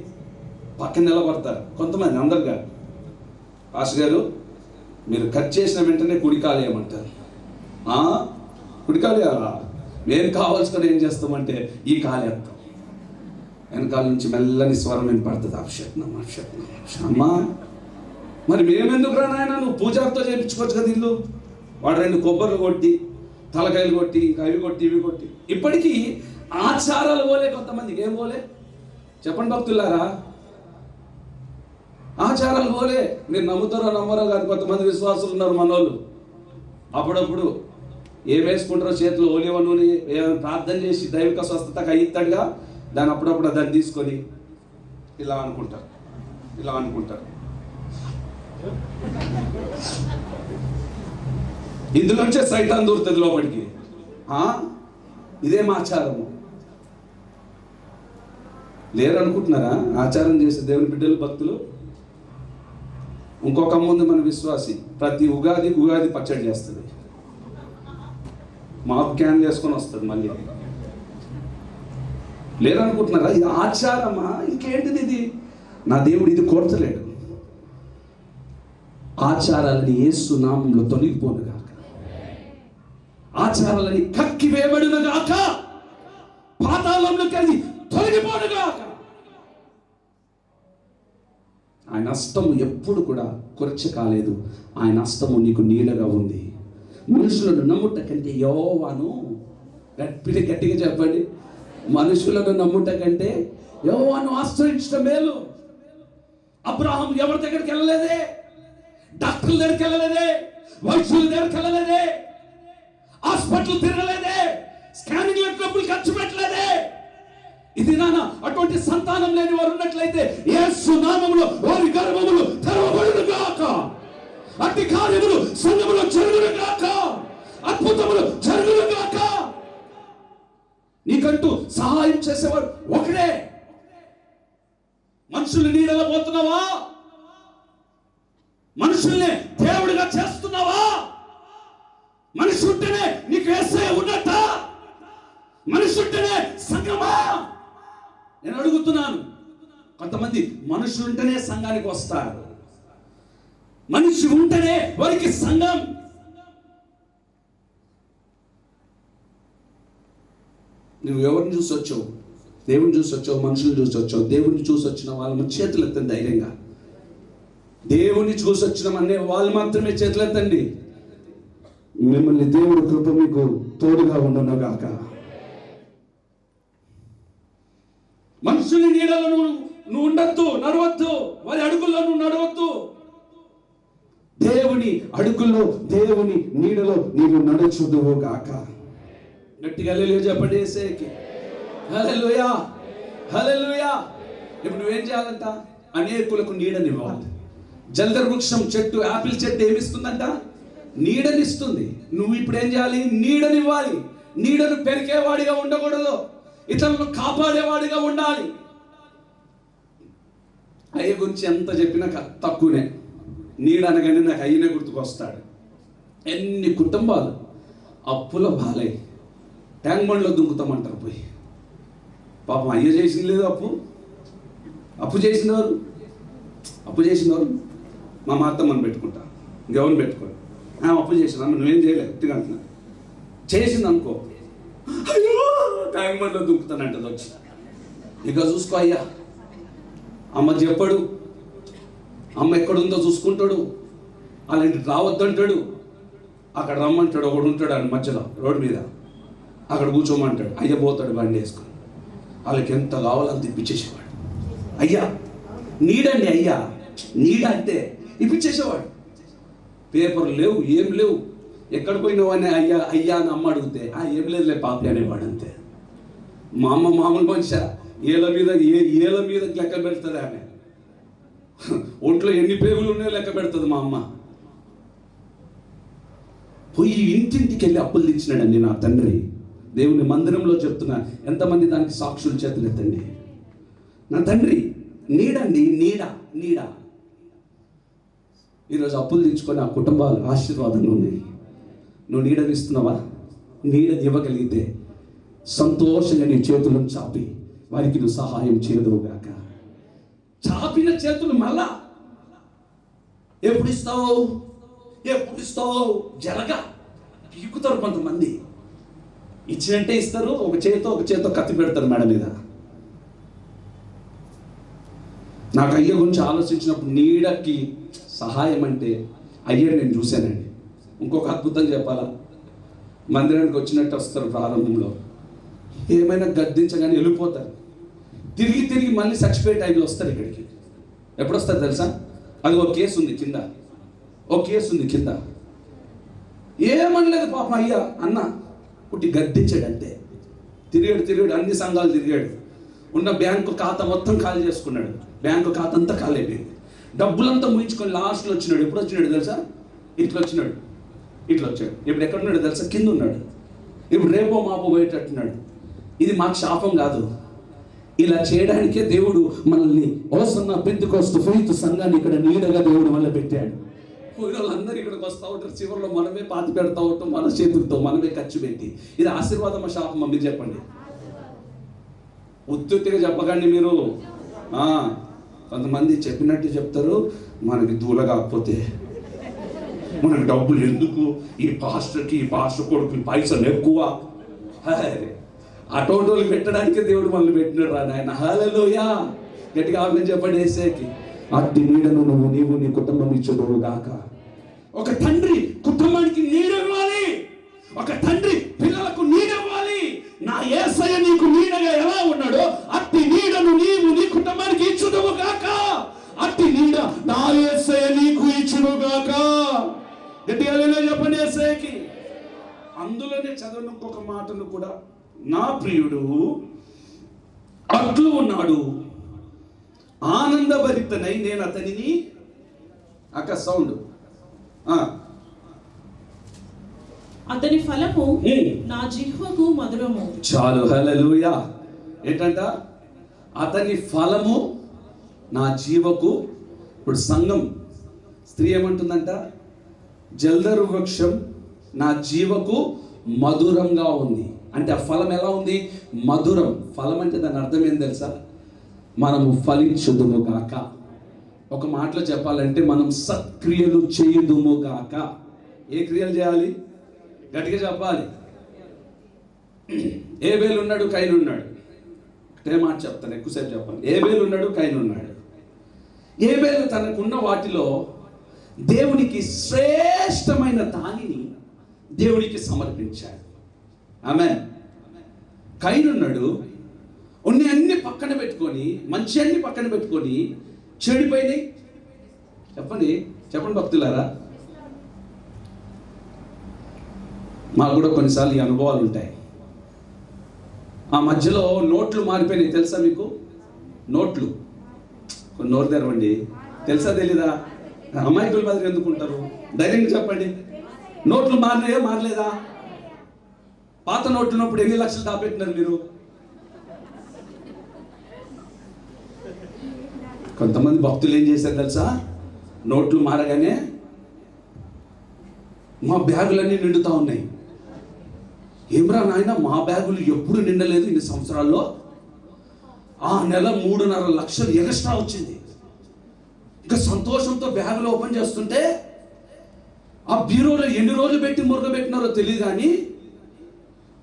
పక్కన నిలబడతారు. కొంతమంది, అందరు కాదు. పాస్టర్ గారు మీరు కట్ చేసిన వెంటనే కుడికాలేయమంటారు. కుడికాలేయాలా? మేము కావాల్సిన ఏం చేస్తామంటే ఈ కాలేస్తాం. వెనకాల నుంచి మెల్లని స్వరం వినపడుతుంది, అభిషేకం. అమ్మా మరి మేమెందుకు రా నాయన, నువ్వు పూజారితో చేయించుకోవచ్చు కదా ఇల్లు. వాడు 2 కొబ్బర్లు కొట్టి, తలకాయలు కొట్టి, అవి కొట్టి, ఇవి కొట్టి. ఇప్పటికీ ఆచారాలు పోలే కొంతమందికి. ఏం పోలే చెప్పండి భక్తులారా? ఆచారాలు పోలే. మీరు నమ్ముతారో నమ్మరో కానీ కొంతమంది విశ్వాసులు ఉన్నారు మనోళ్ళు. అప్పుడప్పుడు ఏం వేసుకుంటారో చేతిలో ఒలివ నూనె ప్రార్థన చేసి దైవిక స్వస్థతకు అయ్యిస్తాడుగా, దాన్ని అప్పుడప్పుడు దాన్ని తీసుకొని ఇలా అనుకుంటారు. ఇందులోంచే సైతాన్ దూరుతుంది లోపలికి. ఇదేం ఆచారము? లేరు అనుకుంటున్నారా ఆచారం చేసే దేవుని బిడ్డలు, భక్తులు? ఇంకొక ముందు మన విశ్వాసి ప్రతి ఉగాది పచ్చడి చేస్తుంది, మాప్ క్యాన్ చేసుకొని వస్తుంది మళ్ళీ. లేరు అనుకుంటున్నారా? ఇది ఆచారమా? ఇంకేంటిది ఇది? నా దేవుడు ఇది కోరతలేడు. ఆచారాలని యేసు నామములో తొలగిపోను గాక, ఆచారాలని కక్కి వేయబడును గాక, పాతాళంలో కలిగి తొలగిపోను గాక. ఆయన హస్తము ఎప్పుడు కూడా కొరచ కాలేదు. ఆయన హస్తము నీకు నీడగా ఉంది. మనుషులను నమ్ముట కంటే యెహోవాను, గట్టిగా చెప్పండి, మనుషులను నమ్ముట కంటే యెహోవాను ఆశ్రయించడం మేలు. అబ్రాహాం ఎవరి దగ్గరికి వెళ్ళలేదే, డాక్టర్ల దగ్గరికి వెళ్ళలేదే, వైద్యుల దగ్గరికి వెళ్ళలేదే, హాస్పిటల్ తిరగలేదే, స్కానింగ్ డబ్బులు ఖర్చు పెట్టలేదే. ఇది నాన్న అటువంటి సంతానం లేని వారు ఉన్నట్లయితే యేసు నామములో వారి గర్భములు తెరవబడును గాక. అట్టి కార్యములు సంఘములో జరుగును గాక, అద్భుతములు జరుగును గాక. నీకంటూ సహాయం చేసేవాడు ఒకడే. మనుషుల్ని నీడలో పోతున్నావా? మనుషుల్ని దేవుడిగా చేస్తున్నావా? మనిషి ఉంటేనే నీకు యేసయ్య ఉన్నట్ట? మనిషి ఉంటేనే సంఘమా? నేను అడుగుతున్నాను. కొంతమంది మనుషులు ఉంటేనే సంఘానికి వస్తారు, మనిషి ఉంటేనే వారికి సంఘం. నువ్వు ఎవరిని చూసి వచ్చావు? దేవుని చూసి వచ్చావు, మనుషులు చూసి వచ్చావు? దేవుని చూసి వచ్చిన వాళ్ళు చేతులు ఎత్తండి ధైర్యంగా. దేవుని చూసి వచ్చినామనే వాళ్ళు మాత్రమే చేతులు ఎత్తండి. మిమ్మల్ని దేవుడి కృప మీకు తోడుగా ఉండను గాక. మనుషుని నీడలో నువ్వు ఉండొద్దు, నడవద్దు. వారి అడుగుల్లో నువ్వు నడవద్దు. దేవుని అడుగుల్లో, దేవుని నీడలో నీవు నడుచుదువు గాక. గట్టిగా హల్లెలూయా చెప్పండి యేసయ్యకి. హల్లెలూయా, హల్లెలూయా. ఇప్పుడు నువ్వేం చేయాలంట? అనేకులకు నీడనివ్వాలి. జల్దర వృక్షం చెట్టు, ఆపిల్ చెట్టు ఏమిస్తుందంట? నీడనిస్తుంది. నువ్వు ఇప్పుడు ఏం చేయాలి? నీడనివ్వాలి. నీడను పెరికేవాడిగా ఉండకూడదు, ఇతరులను కాపాడేవాడిగా ఉండాలి. అయ్య గురించి ఎంత చెప్పినా తక్కువనే. నీడ అనగానే నాకు అయ్యనే గుర్తుకొస్తాడు. ఎన్ని కుటుంబాలు అప్పుల బాలై ట్యాంక్ బండ్లో దుంకుతామంటారు పోయి. పాపం అయ్య చేసింది లేదు అప్పు చేసినవారు. మా అత్తమ్మని పెట్టుకుంటా, ఇంకెవరిని పెట్టుకోండి. అప్పు చేసిన నువ్వేం చేయలేదు గట్టిగా అంటున్నా. చేసింది అనుకో, అయ్యో ట్యాంక్ బండ్లో దుంకుతానంటది వచ్చి. ఇక చూసుకో అయ్యా, అమ్మ చెప్పడు, అమ్మ ఎక్కడుందో చూసుకుంటాడు, అలాంటి రావద్దంటాడు. అక్కడ రమ్మంటాడు, ఒకడు ఉంటాడు అని మధ్యలో రోడ్డు మీద, అక్కడ కూర్చోమంటాడు. అయ్య పోతాడు బండి వేసుకొని. వాళ్ళకి ఎంత కావాలని ఇప్పించేసేవాడు. అయ్యా నీడండి, అయ్యా నీడ అంటే ఇప్పించేసేవాడు. పేపర్లు లేవు, ఏం లేవు. ఎక్కడ పోయినావు అని అయ్యా అయ్యా అని అమ్మ అడిగితే ఏం లేదులే పాపి అనేవాడు అంతే. మా అమ్మ మామూలు మనిషి, ఏళ్ళ మీద లెక్క పెడుతుంది ఆమె. ఒంట్లో ఎన్ని పేగులు ఉన్నాయో లెక్క పెడుతుంది మా అమ్మ. పోయి ఇంటింటికి వెళ్ళి అప్పులు తెచ్చినాడండి నా తండ్రి. దేవుని మందిరంలో చెప్తున్నా, ఎంతమంది దానికి సాక్షులు చేతులు ఎత్తండి. నా తండ్రి నీడండి, నీడ. ఈరోజు అప్పులు తెచ్చుకొని ఆ కుటుంబాలు ఆశీర్వాదంగా ఉన్నాయి. నువ్వు నీడనిస్తున్నావా? నీడని ఇవ్వగలిగితే సంతోషంగా నీ చేతులను చాపి వారికి నువ్వు సహాయం చేయదువుగాక. చాపిన చేతులు మళ్ళా ఎప్పుడు ఇస్తావు జరగా పీకుతారు కొంతమంది. ఇచ్చినంటే ఇస్తారు, ఒక చేతో కత్తి పెడతారు మేడ మీద. నాకు అయ్య గురించి ఆలోచించినప్పుడు నీడకి సహాయం అంటే అయ్యని నేను చూశానండి. ఇంకొక అద్భుతం చెప్పాలా? మందిరానికి వచ్చినట్టు వస్తారు ప్రారంభంలో, ఏమైనా గద్దించగానే వెళ్ళిపోతారు. తిరిగి మళ్ళీ చచ్చిపోయే టైంలో వస్తారు ఇక్కడికి. ఎప్పుడు వస్తారు తెలుసా? అది ఒక కేసు ఉంది కింద, ఏమనలేదు పాపం అయ్యా అన్న పుట్టి గద్దించాడు అంతే. తిరిగాడు, అన్ని సంఘాలు తిరిగాడు. ఉన్న బ్యాంకు ఖాతా మొత్తం ఖాళీ చేసుకున్నాడు. బ్యాంకు ఖాతా అంతా ఖాళీ అయిపోయింది. డబ్బులంతా ముయించుకొని లాస్ట్లో వచ్చినాడు. ఎప్పుడు వచ్చినాడు తెలుసా? ఇట్లా వచ్చాడు. ఇప్పుడు ఎక్కడ ఉన్నాడు తెలుసా? కింద ఉన్నాడు. ఇప్పుడు రేపో మాపో పోయేటట్టున్నాడు. ఇది మాకు శాపం కాదు. ఇలా చేయడానికే దేవుడు మనల్ని ఓసన్న పెంతెకోస్తు ఫెయిత్ సంఘాన్ని ఇక్కడ నీడగా దేవుడు మనల్ని పెట్టాడు. పోయిన వాళ్ళందరూ ఇక్కడికి వస్తూ ఉంటారు. చివరిలో మనమే పాతి పెడతా ఉంటాం, మన చేతులతో మనమే ఖర్చు పెట్టి. ఇది ఆశీర్వాదమా శాపమా? మీరు చెప్పండి. ఉత్తుగా చెప్పకండి మీరు. కొంతమంది చెప్పినట్టు చెప్తారు. మనకి దూల కాకపోతే మనకు డబ్బులు ఎందుకు, ఈ పాస్టర్ కొడుకు పైసలు ఎక్కువ, అటువంటి వాళ్ళు పెట్టడానికే దేవుడు మనల్ని పెట్టినాడు రా నాయన. హల్లెలూయా. గట్టిగా ఆమె చెప్పండి యేసయ్యకి. అట్టి నీడను నీవు నీ కుటుంబం ఇచ్చుదువు గాక. ఒక తండ్రి కుటుంబానికి నీడవ్వాలి, ఒక తండ్రి పిల్లలకు నీడవ్వాలి. నా యేసయ్య నీకు నీడగా ఎలా ఉన్నాడో అట్టి నీడను నీవు నీ కుటుంబానికి ఇచ్చుదువు గాక. అట్టి నీడ నా యేసయ్య నీకు ఇచ్చును గాక. గట్టిగా చెప్పండి యేసయ్యకి. అందులోనే చదవని ఇంకొక మాటను కూడా, నా ప్రియుడు అట్లు ఉన్నాడు, ఆనందభరితనై నేను అతనిని సౌండ్ అతని ఫలము నా జిహ్వకు మధురము. చాలు, హల్లెలూయా. ఏంటంట? అతని ఫలము నా జీవకు. ఇప్పుడు సంఘం స్త్రీ ఏమంటుందంట? జల్దరు వృక్షం నా జీవకు మధురంగా ఉంది. అంటే ఆ ఫలం ఎలా ఉంది? మధురం. ఫలం అంటే దాని అర్థం ఏం తెలుసా? మనము ఫలించుదుము గాక. ఒక మాటలో చెప్పాలంటే మనం సత్క్రియలు చేయుదుము గాక. ఏ క్రియలు చేయాలి? గట్టిగా చెప్పాలి. ఏబేలు ఉన్నాడు, కయీను ఉన్నాడు. ఒకటే మాట చెప్తాను, ఎక్కువసేపు చెప్పాలి. ఏబేలు ఉన్నాడు, కయీను ఉన్నాడు. ఏబేలు తనకున్న వాటిలో దేవునికి శ్రేష్టమైన దానిని దేవునికి సమర్పించాడు. ఆమేన్. కయీను ఉన్నాడు, అన్ని పక్కన పెట్టుకొని, మంచి అన్ని పక్కన పెట్టుకొని చెడిపోయినాయి. చెప్పండి భక్తులారా. మాకు కూడా కొన్నిసార్లు ఈ అనుభవాలు ఉంటాయి. ఆ మధ్యలో నోట్లు మారిపోయినాయి. తెలుసా మీకు? నోట్లు కొన్ని నోరు తెరవండి. తెలుసా తెలీదా? అమాయకుల మాదిరి ఎందుకుంటారు? ధైర్యంగా చెప్పండి. నోట్లు మారినాయా మారలేదా? పాత నోట్లు ఉన్నప్పుడు ఎన్ని లక్షలు దాపెట్టినారు మీరు? కొంతమంది భక్తులు ఏం చేశారు తెలుసా? నోట్లు మారగానే మా బ్యాగులన్నీ నిండుతా ఉన్నాయి. ఏమ్రా నాయన, మా బ్యాగులు ఎప్పుడు నిండలేదు ఇన్ని సంవత్సరాల్లో. ఆ నెల 3.5 లక్షలు ఎక్స్ట్రా వచ్చింది. ఇంకా సంతోషంతో బ్యాగులు ఓపెన్ చేస్తుంటే ఆ బ్యూరోలో ఎన్ని రోజులు పెట్టి మురగబెట్టినారో తెలియదు, కానీ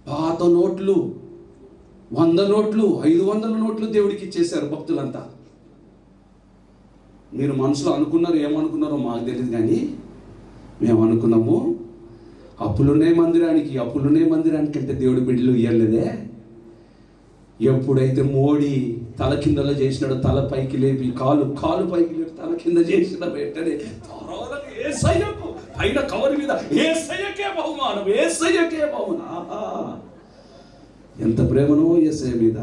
పాత నోట్లు, 100 నోట్లు, 500 నోట్లు దేవుడికి ఇచ్చేశారు భక్తులంతా. మీరు మనసులో అనుకున్నారు, ఏమనుకున్నారో మాకు తెలియదు, కానీ మేము అనుకున్నాము అప్పులునే మందిరానికి అంటే దేవుడి బిడ్డలు ఇవ్వలేదే. ఎప్పుడైతే మోడీ తల కిందలో చేసినాడో, తల పైకి లేపి కాలు పైకి లేపి తల కింద చేసిన వెంటనే యేసయ్యకు పైన కవర్ మీద యేసయ్యకే బహుమానం. ఎంత ప్రేమనో యేసయ్య మీద.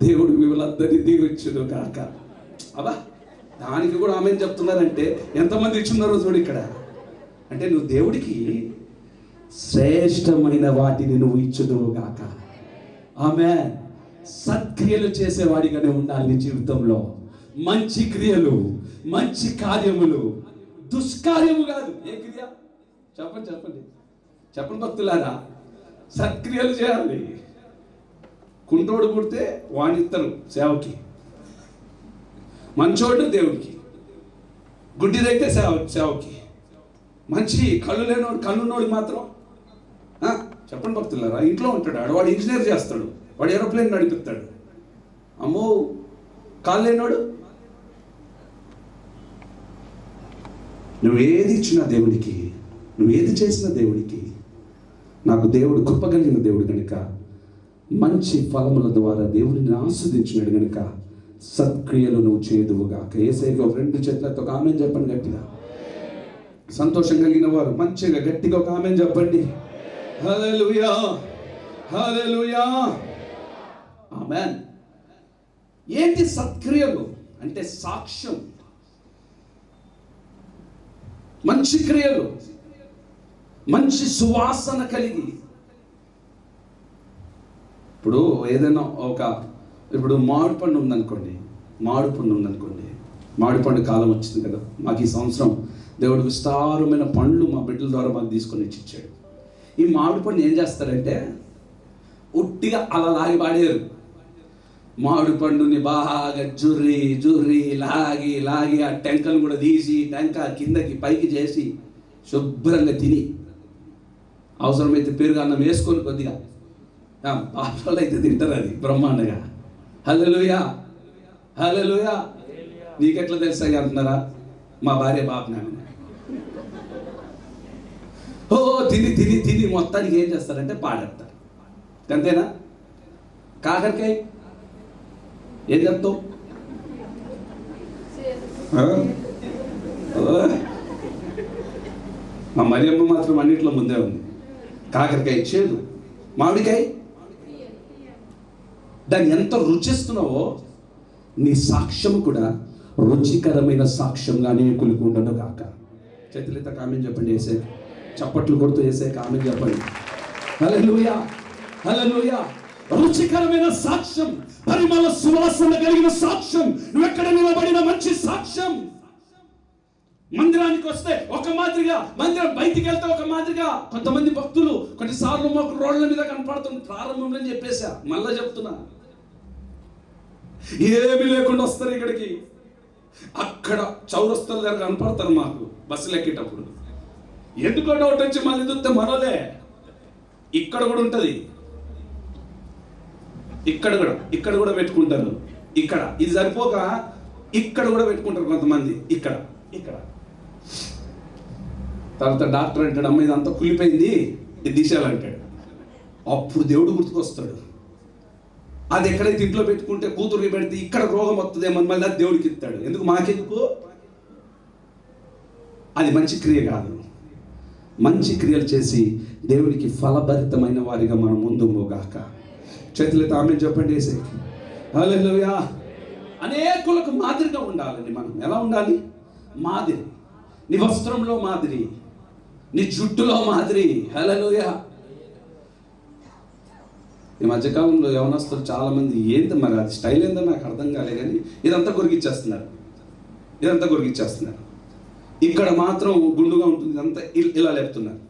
దేవుడు మిమ్మల్ని దీవించును కాక. అబ్బా, దానికి కూడా ఆమె చెప్తున్నారంటే ఎంతమంది ఇచ్చున్నారో చూడు ఇక్కడ. అంటే నువ్వు దేవుడికి శ్రేష్టమైన వాటిని నువ్వు ఇచ్చుదువు గాక. ఆమె సత్క్రియలు చేసేవాడిగానే ఉండాలి నీ జీవితంలో. మంచి క్రియలు, మంచి కార్యములు, దుష్కార్యము కాదు. ఏ క్రియ? చెప్పండి భక్తులారా. సత్క్రియలు చేయాలి. కుంటోడు పుడితే వాణిత్తరు సేవకి, మంచోడు దేవుడికి, గుడ్డిదైతే సేవకి, మంచి కళ్ళున్నోడు మాత్రం చెప్పండి భక్తులారా. ఇంట్లో ఉంటాడు వాడు ఇంజనీర్ చేస్తాడు, వాడు ఏరోప్లేన్ నడిపిస్తాడు. అమ్మో, కాళ్ళు లేనోడు. నువ్వేది ఇచ్చినా దేవుడికి, నువ్వేది చేసినా దేవుడికి, నాకు దేవుడు కృప కలిగిన దేవుడు కనుక, మంచి ఫలముల ద్వారా దేవుడిని ఆస్వాదించినాడు కనుక సత్క్రియలు నువ్వు చేదువుగాక. యేసయ్యకి 2 చేతులతో ఒక ఆమేన్ చెప్పండి గట్టిగా. సంతోషం కలిగిన వారు మంచిగా గట్టిగా ఒక ఆమేన్ చెప్పండి. హల్లెలూయా, హల్లెలూయా, ఆమేన్. ఏంటి సత్క్రియలు అంటే? సాక్ష్యం, మంచి క్రియలు, మంచి సువాసన కలిగి. ఇప్పుడు ఏదైనా ఇప్పుడు మామిడి పండు ఉందనుకోండి, మామిడి పండు కాలం వచ్చింది కదా. మాకు ఈ సంవత్సరం దేవుడు విస్తారమైన పండ్లు మా బిడ్డల ద్వారా మాకు తీసుకొని ఇచ్చాడు. ఈ మామిడి పండు ఏం చేస్తారంటే ఉట్టిగా అలా లాగి పాడేరు. మామిడి పండుని బాగా జుర్రి లాగి ఆ టెంకను కూడా తీసి టెంక కిందకి పైకి చేసి శుభ్రంగా తిని, అవసరమైతే పెరుగు అన్నం వేసుకొని కొద్దిగా పాపలు అయితే తింటారు. అది బ్రహ్మాండంగా. హల్లెలూయా, హల్లెలూయా. నీకెట్లా తెలుసా అంటున్నారా? మా భార్య బాపనాన్న తిని మొత్తానికి ఏం చేస్తారంటే పాడేస్తారు. అంతేనా? కాకరకాయ ఏం చెప్తావు? మా మరియమ్మ మాత్రం అన్నింటిలో ముందే ఉంది. కాకరకాయ చేదు, మామిడికాయ దాన్ని ఎంత రుచిస్తున్నావో నీ సాక్ష్యం కూడా రుచికరమైన సాక్ష్యంగా అనేకులకు ఉండను కాక. చేతులెత్త కామెంట్ చెప్పండి, వేసే చప్పట్లు కొడుతూ వేసే కామెంట్ చెప్పండి. హల్లెలూయా, హల్లెలూయా. రుచికరమైన సాక్ష్యం, పరిమళ సువాసన కలిగిన సాక్ష్యం, నువ్వెక్కడ నిలబడిన మంచి సాక్ష్యం. మందిరానికి వస్తే ఒక మాదిరిగా, మందిరం బయటికి వెళ్తే ఒక మాదిరిగా. కొంతమంది భక్తులు కొన్నిసార్లు మాకు రోడ్ల మీద కనపడుతుంది. ప్రారంభంలో చెప్పేశా, మళ్ళా చెప్తున్నా, ఏమీ లేకుండా వస్తారు ఇక్కడికి. అక్కడ చౌరస్తల దగ్గర కనపడతారు మాకు బస్సులు ఎక్కేటప్పుడు. ఎందుకో డౌట్ వచ్చి మళ్ళీ చూస్తే మనోలే. ఇక్కడ కూడా ఉంటుంది, ఇక్కడ కూడా పెట్టుకుంటారు. ఇక్కడ ఇది సరిపోక ఇక్కడ కూడా పెట్టుకుంటారు కొంతమంది. ఇక్కడ తర్వాత డాక్టర్ అంటాడు, అమ్మ ఇదంతా కులిపోయింది, ఇది తీసేయాలంటాడు. అప్పుడు దేవుడు గుర్తుకొస్తాడు. అది ఎక్కడైతే ఇంట్లో పెట్టుకుంటే కూతురికి పెడితే ఇక్కడ రోగం వస్తుందేమో, మళ్ళీ అది దేవుడికి ఇస్తాడు. ఎందుకు? మాకెందుకు? అది మంచి క్రియ కాదు. మంచి క్రియలు చేసి దేవునికి ఫలభరితమైన వారిగా మనం ముందుగాక. చేతులతో ఆమె చెప్పండి, వేసే హల్లెలూయా. అనేకులకు మాదిరిగా ఉండాలండి మనం. ఎలా ఉండాలి? మాదిరి. నీ వస్త్రంలో మాదిరి, నీ జుట్టులో మాదిరి. హల్లెలూయా. ఈ మధ్యకాలంలో యవనస్తులు చాలా మంది ఏంటి మరి అది స్టైల్ ఏందో నాకు అర్థం కాలే, కానీ ఇదంతా కొరికిచ్చేస్తున్నారు. ఇక్కడ మాత్రం గుండుగా ఉంటుంది, ఇదంతా ఇలా లేపుతున్నారు.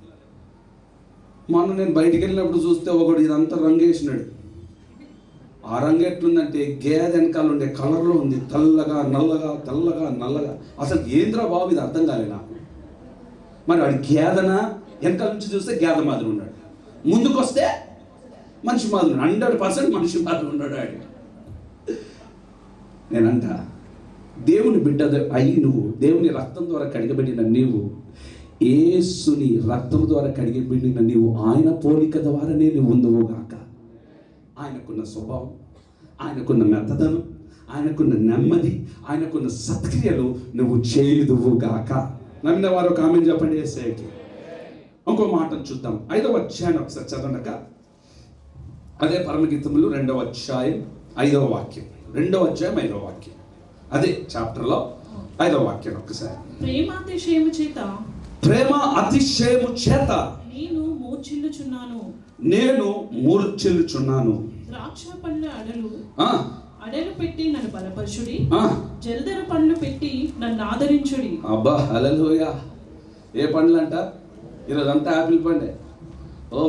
మొన్న నేను బయటికి వెళ్ళినప్పుడు చూస్తే ఒకడు ఇదంతా రంగు వేసినాడు. ఆ రంగు ఎట్లుందంటే గేదె వెనకాల ఉండే కలర్లో ఉంది, తెల్లగా నల్లగా. అసలు ఏంద్రా బాబు ఇది అర్థం కాలే నాకు. మరి వాడి గేదెన వెనకాల నుంచి చూస్తే గేదె మాదిరి ఉన్నాడు, ముందుకు వస్తే మనిషి మాదిరి 100% మనిషి మాదిరి ఉన్నాడు వాడు. నేనంట, దేవుని బిడ్డ అయ్యి నువ్వు, దేవుని రక్తం ద్వారా కడిగబడిన నీవు, యేసుని రక్తం ద్వారా కడిగబడిన నీవు, ఆయన పోలిక ద్వారానే నువ్వు ఉందువుగాక. ఆయనకున్న స్వభావం, ఆయనకున్న మెత్తదనం, ఆయనకున్న నెమ్మది, ఆయనకున్న సత్క్రియలు నువ్వు చేయుదువుగాక. నమ్మిన వారు కామెంట్ చెప్పండి యేసయ్యకి. ఇంకో మాటను చూద్దాం. 5వ అధ్యాయం ఒకసారి చదవక. అదే పరమగీతములు 2వ అధ్యాయం 5వ వాక్యం. 2వ అధ్యాయం 5వ వాక్యం. అదే చాప్టర్లో 5వ వాక్యం ఒకసారి. ప్రేమ అతిశయము చేత నేను మూర్ఛిల్లుచున్నాను. ద్రాక్ష పండ్ల అడలు పెట్టి నన్ను బలపరచుడి, జల్దరు పండ్లు పెట్టి నన్ను ఆదరించుడి. అబ్బా హల్లెలూయా. ఏ పండ్లు అంట? ఈరోజంతా యాపిల్ పండే.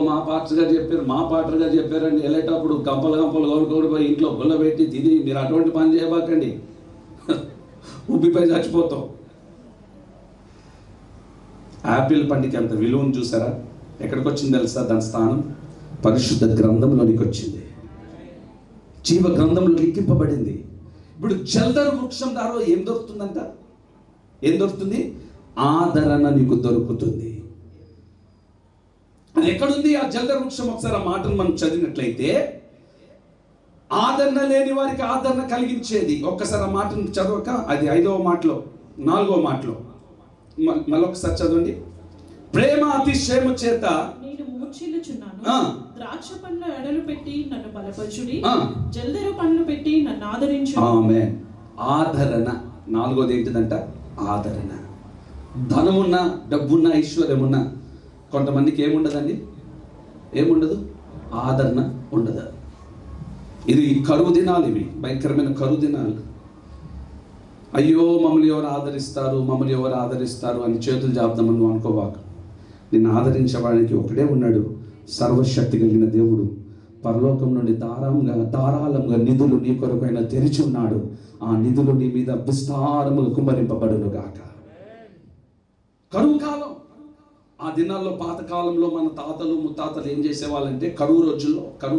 మా పాస్టర్ గారు చెప్పారండి, వెళ్ళేటప్పుడు గంపలు కొనుక్కొని పోయి ఇంట్లో గుల్ల పెట్టి తిని, మీరు అటువంటి పని చేయబాకండి, ఉబ్బిపై చచ్చిపోతాం. యాపిల్ పండుకి అంత విలువను చూసారా? ఎక్కడికి వచ్చింది తెలుసా? దాని స్థానం పరిశుద్ధ గ్రంథంలోనికి వచ్చింది, జీవ గ్రంథంలో లిఖింపబడింది. ఇప్పుడు జల్దరు వృక్షం ద్వారా ఏం దొరుకుతుంది? ఆదరణ నీకు దొరుకుతుంది. అది ఎక్కడుంది ఆ జల్దరు వృక్షం? ఒకసారి ఆ మాటను మనం చదివినట్లయితే, ఆదరణ లేని వారికి ఆదరణ కలిగించేది. ఒక్కసారి ఆ మాటను చదవక, అది 5వ మాటలో 4వ మాటలో మళ్ళొకసారి చదవండి. ప్రేమ అతిశయము చేత నేను మూర్ఛిల్లుచున్నాను. ద్రాక్ష పండ్ల ఎడలు పెట్టి నన్ను బలపరచుడి, జల్దరు పండ్లు పెట్టి నన్ను ఆదరించు. ఆమేన్. ఆదరణ. 4వది ఏంటిదంట? ఆదరణ. ధనమున్న, డబ్బున్న, ఐశ్వర్యమున్న కొంతమందికి ఏముండదండి? ఏముండదు? ఆదరణ ఉండదు. ఇది కరువు దినాలు, ఇవి భయంకరమైన కరువు దినాలు. అయ్యో మమ్మల్ని ఎవరు ఆదరిస్తారు అని చేతులు జాపుదామని నువ్వు అనుకోవాక. నిన్ను ఆదరించడానికి ఒకడే ఉన్నాడు, సర్వశక్తి కలిగిన దేవుడు. పరలోకం నుండి ధారాళంగా నిధులు నీ కొరకైనా తెరిచి ఉన్నాడు. ఆ నిధులు నీ మీద విస్తారముగా కుమ్మరింపబడును గాక. కరువు కాలం. ఆ దినాల్లో, పాతకాలంలో మన తాతలు ముత్తాతలు ఏం చేసేవాళ్ళంటే, కరువు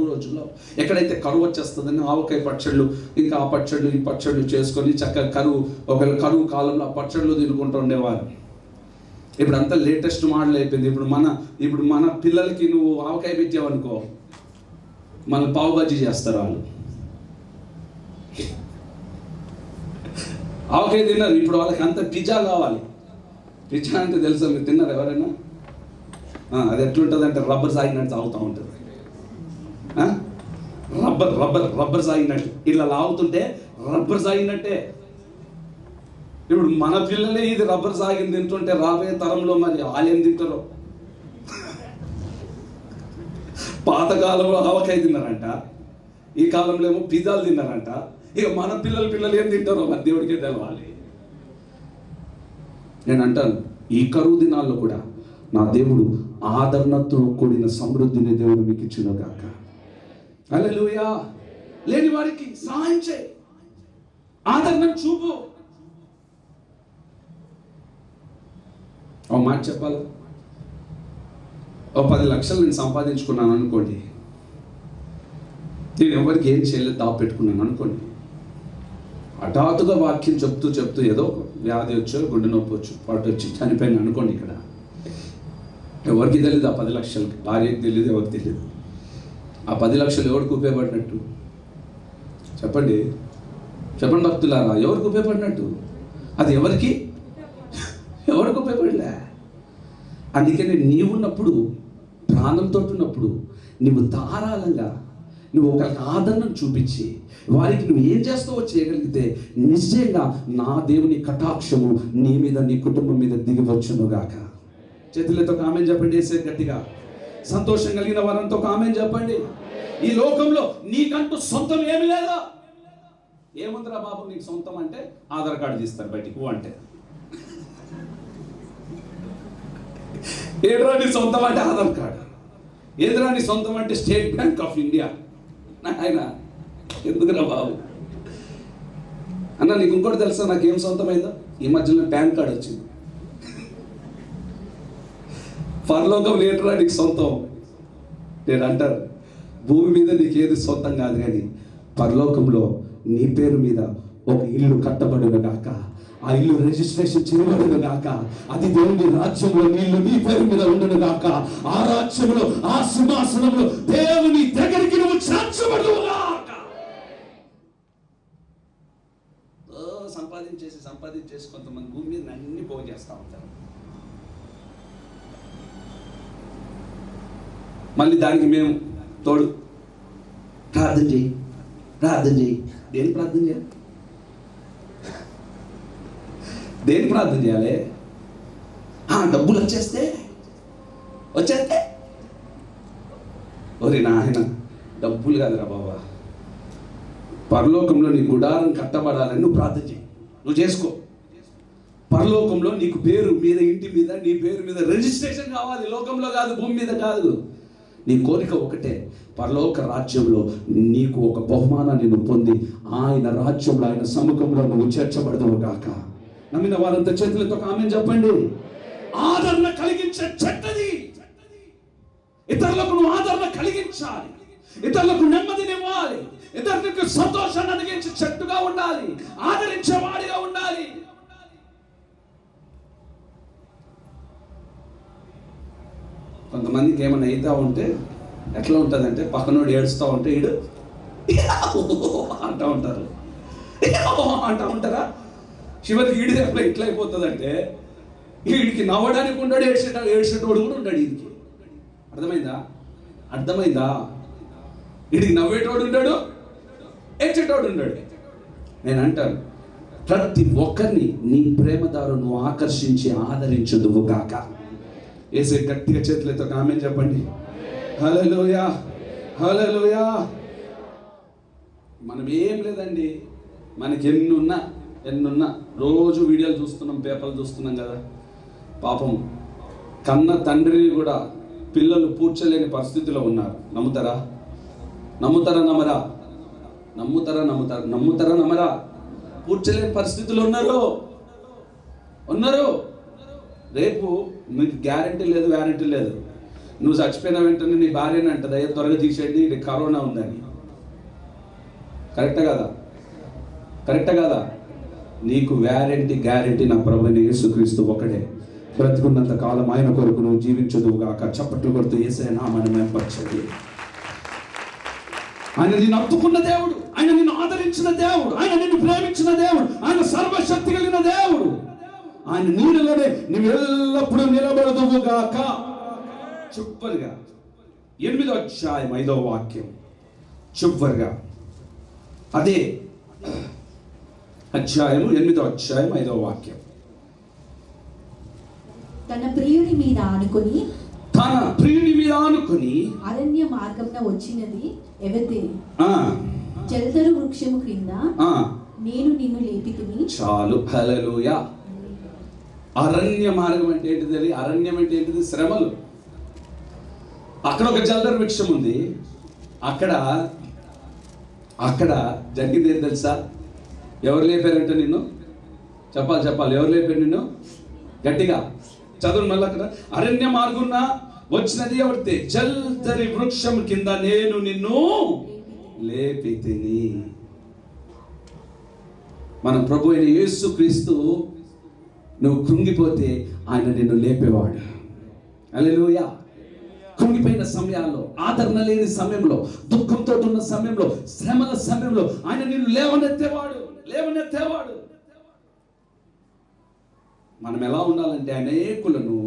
రోజుల్లో ఎక్కడైతే కరువు వచ్చేస్తుందని ఆవకాయ పచ్చళ్ళు, ఇంకా ఆ పచ్చళ్ళు ఈ పచ్చళ్ళు చేసుకొని చక్కగా ఒకవేళ కరువు కాలంలో ఆ పచ్చళ్ళు తినుకుంటూ ఉండేవారు. ఇప్పుడు అంతా లేటెస్ట్ మోడల్ అయిపోయింది. ఇప్పుడు మన పిల్లలకి నువ్వు ఆవకాయ పెట్టావనుకో, మన పావు బజ్జీ చేస్తారు వాళ్ళు. ఆవకాయ తిన్నారు, ఇప్పుడు వాళ్ళకి అంత పిజ్జా కావాలి. పిజ్జా అంటే తెలుసా? మీరు తిన్నారు ఎవరైనా? అది ఎట్లుంటుంది అంటే రబ్బర్ సాగినట్టు సాగుతూ ఉంటుంది. రబ్బర్ సాగినట్టు ఇలా లాగుతుంటే రబ్బర్ సాగినట్టే. ఇప్పుడు మన పిల్లలే ఇది రబ్బర్ సాగింది తింటుంటే రాబోయే తరంలో మరి వాళ్ళేం తింటారో. పాతకాలంలో ఆవకాయ తిన్నారంట, ఈ కాలంలో ఏమో పిజ్జాలు తిన్నారంట. ఇక మన పిల్లలు ఏం తింటారో మరి దేవుడికే తెలవాలి. నేను అంటాను, ఈ కరువు దినాల్లో కూడా నా దేవుడు ఆదరణతో కూడిన సమృద్ధిని దేవుడు మీకు ఇచ్చును గాక. హల్లెలూయా. లేని వారికి సహాయం చేయి, ఆదరణ చూపు. ఒక మాట చెప్పాలి, ఒక 10 లక్షలు నేను సంపాదించుకున్నాను అనుకోండి, నేను ఎవరికి ఏం చేయలేదు దాపెట్టుకున్నాను అనుకోండి. హఠాత్తుగా వాక్యం చెప్తూ ఏదో వ్యాధి వచ్చో, గుండె నొప్పి వచ్చు, పాటు వచ్చి చనిపోయాను అనుకోండి. ఇక్కడ ఎవరికి తెలియదు ఆ 10 లక్షలకి, భార్యకి తెలియదు, ఎవరికి తెలియదు. ఆ 10 లక్షలు ఎవరికి ఉపయోగపడినట్టు చెప్పండి భక్తులారా, ఎవరికి ఉపయోగపడినట్టు? అది ఎవరికి ఉపయోగపడలే. అందుకని నీవున్నప్పుడు, ప్రాణంతో ఉన్నప్పుడు, నువ్వు ధారాళంగా నువ్వు ఒకరికి ఆదరణ చూపించి వారికి నువ్వు ఏం చేస్తావో చేయగలిగితే నిశ్చయంగా నా దేవుని కటాక్షము నీ మీద, నీ కుటుంబం మీద దిగివచ్చును గాక. చేతులతో ఆమేన్ చెప్పండి. వేసే గట్టిగా సంతోషం కలిగిన వారంతో ఆమేన్ చెప్పండి. ఈ లోకంలో నీకంటూ సొంతం ఏమి లేదా. ఏముందిరా బాబు నీకు సొంతం అంటే ఆధార్ కార్డు తీస్తారు బయటికి అంటే. ఏదిరా నీ సొంతం అంటే ఆధార్ కార్డు, ఏదిరా నీ సొంతం అంటే స్టేట్ బ్యాంక్ ఆఫ్ ఇండియా. ఆయన ఎందుకురా బాబు అన్న. నీకు ఇంకోటి తెలుసా నాకేం సొంతమైందో? ఈ మధ్యలో పాన్ కార్డు వచ్చింది. పరలోకం లేటరా నీకు సొంతం. నేను అంటారు, భూమి మీద నీకు ఏది సొంతం కాదు, కానీ పరలోకంలో నీ పేరు మీద ఒక ఇల్లు కట్టబడును గాక, ఆ ఇల్లు రిజిస్ట్రేషన్ చేయబడును గాక, అది దేవుని రాజ్యంలో నీళ్లు నీ పేరు మీద ఉండును గాక. ఆ రాజ్యంలో, ఆ సింహాసనంలో దేవుని దగ్గరికి నువ్వు చేర్చబడును గాక. సంపాదించేసి కొంతమంది భూమి మీద అన్ని పోగు చేస్తూ ఉంటారు. మళ్ళీ దానికి మేము తోడు ప్రార్థన చేయి. దేని ప్రార్థన చేయాలి? దేని ప్రార్థన చేయాలి? డబ్బులు వచ్చేస్తే ఒరే నాయన, డబ్బులు కాదురా బాబా, పరలోకంలో నీ గుడారం కట్టబడాలని నువ్వు ప్రార్థన చేయి, నువ్వు చేసుకో. పరలోకంలో నీకు పేరు మీద, ఇంటి మీద, నీ పేరు మీద రిజిస్ట్రేషన్ కావాలి. లోకంలో కాదు, భూమి మీద కాదు. నీ కోరిక ఒకటే, పరలోక రాజ్యంలో నీకు ఒక బహుమానాన్ని నువ్వు పొంది ఆయన రాజ్యంలో, ఆయన సముఖంలో నువ్వు చేర్చబడతావు గాక. నమ్మిన వారంతా చేతులతో ఆమేన్ చెప్పండి. ఆదరణ కలిగించే చెట్టది. ఇతరులకు నువ్వు ఆదరణ కలిగించాలి, ఇతరులకు నెమ్మదినివ్వాలి, ఇతరులకు సంతోషాన్ని కలిగించే చెట్టుగా ఉండాలి, ఆదరించేవాడిగా ఉండాలి. కొంతమందికి ఏమైనా అవుతా ఉంటే ఎట్లా ఉంటుందంటే, పక్కనోడు ఏడుస్తూ ఉంటే ఈడు అంటూ ఉంటారా? చివరికి ఈడి ఎట్లా ఇట్లా అయిపోతుందంటే, వీడికి నవ్వడానికి ఉన్నాడు, ఏడ్చేటోడు కూడా ఉన్నాడు. వీడికి అర్థమైందా? వీడికి నవ్వేటోడు ఉన్నాడు, ఏడ్చేటోడు ఉన్నాడు. నేను అంటాను, ప్రతి ఒక్కరిని నీ ప్రేమదారు నువ్వు ఆకర్షించి ఆదరించుదువు గాక. వేసే గట్టిగా చేతులతో ఆమేన్ చెప్పండి. హల్లెలూయా, హల్లెలూయా. మనం ఏం లేదండి, మనకి ఎన్నున్నా రోజు వీడియోలు చూస్తున్నాం, పేపర్లు చూస్తున్నాం కదా. పాపం కన్న తండ్రిని కూడా పిల్లలు పూడ్చలేని పరిస్థితిలో ఉన్నారు. నమ్ముతారా నమ్మరా? పూడ్చలేని పరిస్థితులు ఉన్నారు. రేపు మీకు గ్యారంటీ లేదు, వ్యారంటీ లేదు. నువ్వు చచ్చిపోయిన వెంటనే నీ భార్యని అంటది, అయ్యా త్వరగా తీసేయండి, నీకు కరోనా ఉందని. కరెక్టా కాదా? నీకు గ్యారంటీ నా ప్రభువైన యేసుక్రీస్తు ఒకడే. బ్రతికున్నంత కాలం ఆయన కొరకు నువ్వు జీవించదువు గాక. చప్పట్లు కొడుతూ యేసయ్య నామమున మహిమపరచండి. ఆయన నిన్ను అత్తుకున్న దేవుడు, ఆయన నిన్ను ఆదరించిన దేవుడు, ఆయన నిన్ను ప్రేమించిన దేవుడు, ఆయన సర్వశక్తి కలిగిన దేవుడు. ఆయన నీడలోనే నువ్వు ఎల్లప్పుడూ నిలబడదువు గాక. చివరిగా 8వ అధ్యాయం 5వ వాక్యం, చివరిగా అదే అధ్యాయము 8వ అధ్యాయం 5వ వాక్యం. తన ప్రియుడి మీద ఆనుకొని అరణ్య మార్గంన వచ్చినది ఎవతే, జల్దరు వృక్షము క్రింద నేను నిన్ను లేపితిని. చాలు, హల్లెలూయా. అరణ్య మార్గం అంటే ఏంటిది? అరణ్యం అంటే ఏంటిది? శ్రమలు. అక్కడ ఒక జల్దరు వృక్షం ఉంది. అక్కడ జరిగింది ఏం తెలుసా? ఎవరు లేపారంట నిన్ను? చెప్పాలి ఎవరు లేపారు నిన్ను? గట్టిగా చదువు మళ్ళీ. అక్కడ అరణ్య మార్గున్న వచ్చినది ఎవరితే? జల్దరి వృక్షం కింద నేను నిన్ను లేపితిని. మన ప్రభు అయిన యేసు క్రీస్తు, నువ్వు కృంగిపోతే ఆయన నిన్ను లేపేవాడు. హల్లెలూయా. కృంగిపోయిన సమయాల్లో, ఆదరణ లేని సమయంలో, దుఃఖంతో ఉన్న సమయంలో, శ్రమల సమయంలో ఆయన నిన్ను లేవనెత్తేవాడు. మనం ఎలా ఉండాలంటే అనేకులను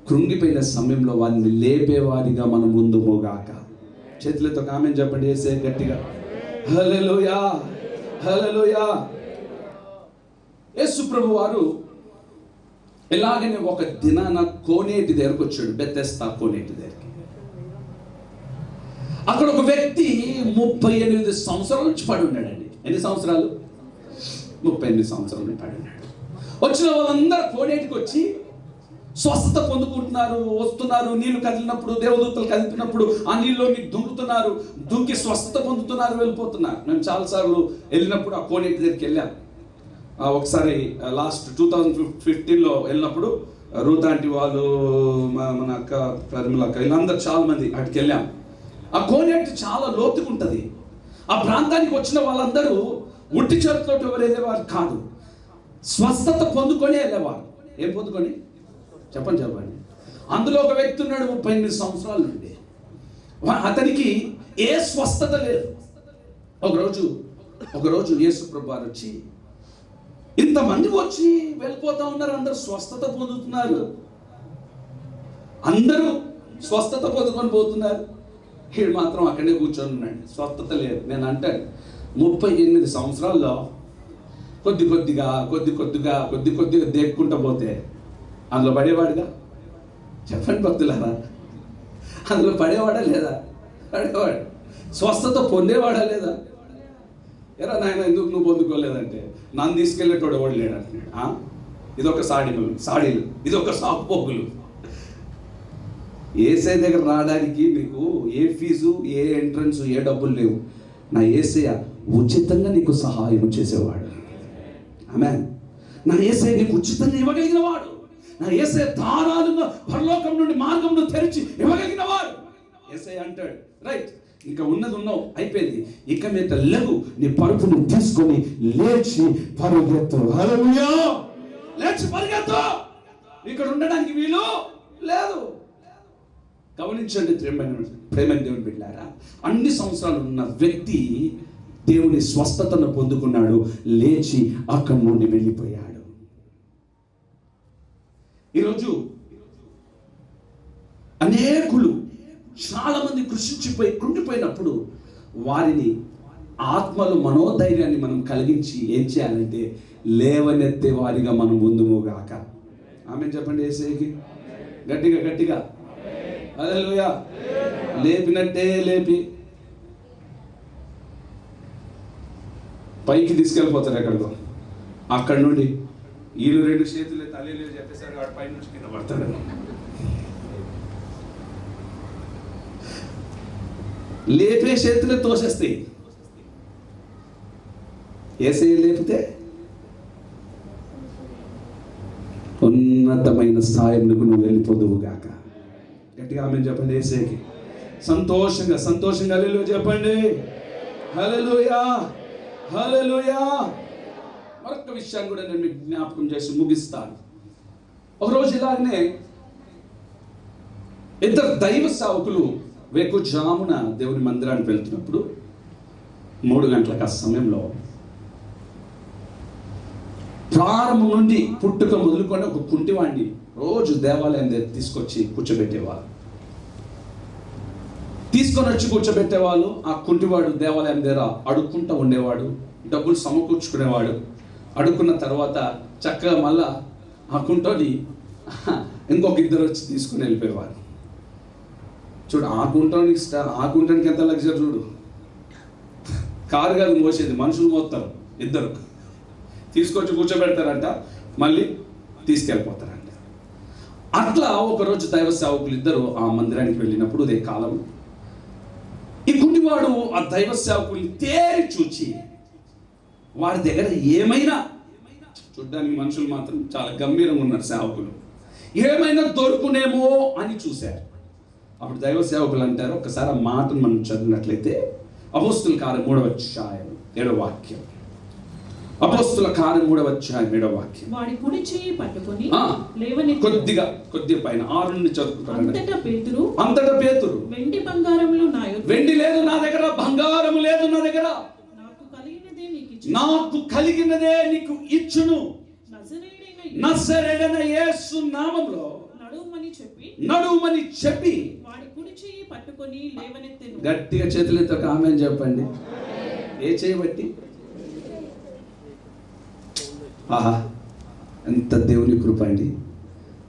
కృంగిపోయిన సమయంలో వారిని లేపేవారిగా మనం ముందు మోగాక. చేతులతో ఆమేన్ చెప్పండి. యేసే గట్టిగా హల్లెలూయా, హల్లెలూయా. యేసు ప్రభు వారు ఇలాగనే ఒక దినాన కోనేటి దగ్గరకు వచ్చాడు, బెతెస్దా కోనేటి దగ్గరికి. అక్కడ ఒక వ్యక్తి 38 సంవత్సరాల నుంచి పడి ఉన్నాడండి. ఎన్ని సంవత్సరాలు? 38 సంవత్సరాల నుంచి పడి ఉన్నాడు. వచ్చిన వాళ్ళందరూ కోనేటికి వచ్చి స్వస్థత పొందుకుంటున్నారు, వస్తున్నారు. నీళ్లు కదిలినప్పుడు, దేవదూతలు కదిలినప్పుడు ఆ నీళ్ళలోకి దుంకి స్వస్థత పొందుతున్నారు, వెళ్ళిపోతున్నారు. మేము చాలాసార్లు వెళ్ళినప్పుడు ఆ కోనేటి దగ్గరికి వెళ్ళాం. ఒకసారి లాస్ట్ 2015లో వెళ్ళినప్పుడు రూత్ ఆంటీ వాళ్ళు, మన అక్క పరిమళ అక్క, వీళ్ళందరూ చాలా మంది అక్కడికి వెళ్ళాం. ఆ కోనేటి చాలా లోతుగా ఉంటుంది. ఆ ప్రాంతానికి వచ్చిన వాళ్ళందరూ ఉట్టి చేతులతో ఎవరు వెళ్ళేవారు కాదు, స్వస్థత పొందుకొని వెళ్ళేవారు. ఏం పొందుకొని? చెప్పండి. అందులో ఒక వ్యక్తి ఉన్నాడు 38 సంవత్సరాల నుండి. అతనికి ఏ స్వస్థత లేదు. ఒకరోజు యేసు ప్రభు వారు వచ్చి, ఇంతమంది వచ్చి వెళ్ళిపోతా ఉన్నారు, అందరూ స్వస్థత పొందుతున్నారు, అందరూ స్వస్థత పొందుకొని పోతున్నారు, వీడు మాత్రం అక్కడే కూర్చొని ఉన్నాడు, స్వస్థత లేదు. నేను అంటాను, 38 సంవత్సరాల్లో కొద్ది కొద్దిగా దేక్కుంటూ పోతే అందులో పడేవాడుగా? చెప్పండి భక్తులారా, అందులో పడేవాడా లేదా? పడేవాడు. స్వస్థత పొందేవాడా లేదా? ఎరా నాయన, ఎందుకు నువ్వు పొందుకోలేదంటే, నన్ను తీసుకెళ్ళేటోడు ఎవడు లేడు అంటున్నాడు. ఇదొక సాడీలు, ఇదొక సాకుపోగులు. యేసయ్య దగ్గర రావడానికి నీకు ఏ ఫీజు, ఏ ఎంట్రన్స్, ఏ డబ్బులు లేవు. నా యేసయ్య ఉచితంగా నీకు సహాయం చేసేవాడు. ఆమేన్. నా యేసయ్య నీకు ఉచితంగా ఇవ్వగలిగిన వాడు. నా యేసయ్య ధారాళంగా పరలోకం నుండి మార్గంను తెరిచి ఇవ్వగలిగిన వాడు. యేసయ్య అంటాడు, రైట్, ఇంకా ఉన్నావు, అయిపోయింది, ఇక మీద లెగు, నీ పరుపును తీసుకొని లేచి పరుగెత్తు. హల్లెలూయా. లేచి పరుగెత్తు. ఇక్కడ ఉండడానికి వీలు లేదు. గమనించండి ప్రేమ దేవుని బిడ్డలారా, అన్ని సంవత్సరాలు ఉన్న వ్యక్తి దేవుని స్వస్థతను పొందుకున్నాడు, లేచి అక్కడి నుండి వెళ్ళిపోయాడు. ఈరోజు అనేకులు చాలా మంది కృంగిపోయినప్పుడు వారిని ఆత్మలు మనోధైర్యాన్ని మనం కలిగించి ఏం చేయాలంటే లేవనెత్తే వారిగా మనం ముందుగాక. ఆమె చెప్పండి యేసయ్యకి గట్టిగా హల్లెలూయా. లేపినట్టే లేపి పైకి తీసుకెళ్ళిపోతారు ఎక్కడికో. అక్కడి నుండి వీళ్ళు 2 చేతులు తల్లి చెప్పేసరికి వాడు పై నుంచి కింద పడతాడు. లేపే చేతులే తోసేస్తాయి. యేసయ్య లేపితే ఉన్నతమైన స్థాయికి నువ్వు వెళ్ళిపోదువుగాక. గట్టిగా ఆమేన్ చెప్పండి. యేసయ్యకి సంతోషంగా హల్లెలూయా చెప్పండి. హల్లెలూయా. మరొక విషయాన్ని కూడా నేను మీకు జ్ఞాపకం చేసి ముగిస్తాను. ఒకరోజు ఇలాగనే 2 దైవ సేవకులు వేకుజామున దేవుని మందిరానికి వెళ్తున్నప్పుడు 3 గంటలకు ఆ సమయంలో ప్రారంభం నుండి పుట్టుక మొదలుకొని ఒక కుంటివాడిని రోజు దేవాలయం దగ్గర తీసుకొచ్చి కూర్చోబెట్టేవారు. తీసుకొని వచ్చి కూర్చోబెట్టేవాళ్ళు. ఆ కుంటివాడు దేవాలయం దగ్గర అడుక్కుంటూ ఉండేవాడు, డబ్బులు సమకూర్చుకునేవాడు. అడుక్కున్న తర్వాత చక్కగా మళ్ళా ఆ కుంటోని ఇంకొక ఇద్దరు వచ్చి తీసుకుని వెళ్ళిపోయేవారు. చూడు, ఆ కుంటానికి ఎంత లగ్జరీ చూడు. కారు కాదు మోసేది, మనుషులు మోస్తారు. ఇద్దరు తీసుకొచ్చి కూర్చోబెడతారంట, మళ్ళీ తీసుకెళ్ళిపోతారంట. అట్లా ఒకరోజు దైవ సేవకులు ఇద్దరు ఆ మందిరానికి వెళ్ళినప్పుడు ఉదయ కాలం ఈ కుంటివాడు ఆ దైవ సేవకుల్ని తేరి చూచి వారి దగ్గర ఏమైనా, చూడ్డానికి మనుషులు మాత్రం చాలా గంభీరంగా ఉన్నారు సేవకులు, ఏమైనా దొరుకునేమో అని చూశారు. అప్పుడు దైవ సేవకులు అంటారు, ఒకసారి ఆ మాటను మనం చదివినట్లయితే అపోస్తుల కార్యం 3వ అధ్యాయం 7వ వాక్యం. అపోస్తుల కార్యం 3వ అధ్యాయం 7వ వాక్యం. వాడి కుడి చెయ్యి పట్టుకొని కొద్దిగా పైన 6 నుండి చదువుకుంటారు. అంతటా పేతురు వెండి బంగారములు నా యొద్ద, వెండి లేదు నా దగ్గర, బంగారము లేదు నా దగ్గర, నాకు కలిగినదే నీకు ఇచ్చును, నజరేయుడైన యేసు నామములో నడుమని చెప్పి వాడి కుడి చెయ్యి పట్టుకొని లేవనెత్తెను. గట్టిగా చేతులెత్తి ఒక ఆమేన్ చెప్పండి. ఏ చేయబట్టి? ఆహా, ఎంత దేవుని కృప అండి.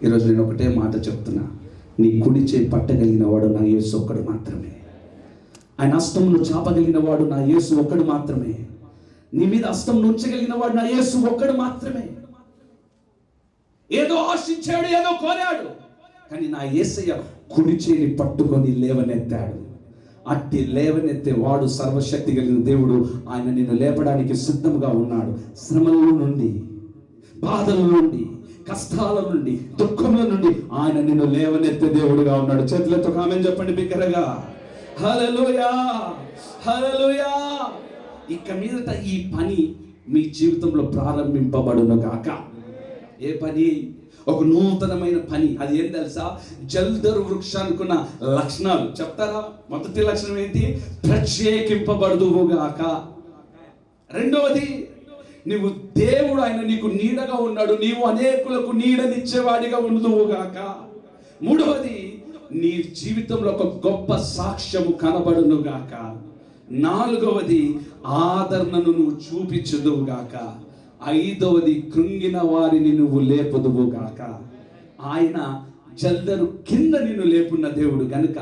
ఈరోజు నేను ఒకటే మాట చెప్తున్నా, నీ కుడి చేయి పట్టగలిగిన వాడు నా యేసు ఒక్కడు మాత్రమే. ఆయన హస్తమును చాపగలిగిన వాడు నా యేసు ఒక్కడు మాత్రమే. నీ మీద హస్తం ఉంచగలిగిన వాడు నా యేసు ఒక్కడు మాత్రమే. ఏదో ఆశించాడు, ఏదో కోరాడు, కానీ నా యేసయ్య కుడి చేయిని పట్టుకొని లేవనెత్తాడు. అట్టి లేవనెత్తే వాడు సర్వశక్తి కలిగిన దేవుడు. ఆయన నిన్ను లేపడానికి సిద్ధంగా ఉన్నాడు. శ్రమల నుండి, బాధల నుండి, కష్టాల నుండి, దుఃఖముల నుండి ఆయన నిన్ను లేవనెత్తే దేవుడుగా ఉన్నాడు. చేతులతో ఆమేన్ చెప్పండి బిగ్గరగా. హల్లెలూయా, హల్లెలూయా. ఇక మీదట ఈ పని మీ జీవితంలో ప్రారంభింపబడును గాక. ఏ పని? ఒక నూతనమైన పని. అది ఏం తెలుసా? జల్దరు వృక్షానికి ఉన్న లక్షణాలు చెప్తారా? మొదటి లక్షణం ఏంటి? ప్రత్యేకింపబడుదువుగాక. రెండవది, నీవు దేవుడు ఆయన నీకు నీడగా ఉన్నాడు, నీవు అనేకులకు నీడనిచ్చేవాడిగా ఉండుదువుగాక. మూడవది, నీ జీవితంలో ఒక గొప్ప సాక్ష్యము కనబడునుగాక. నాలుగవది, ఆదరణను నువ్వు చూపించుదువుగాక. ఐదవది, కృంగిన వారిని నువ్వు లేపుదువుగాక. ఆయన జల్దరు కింద నిన్ను లేపున్న దేవుడు గనుక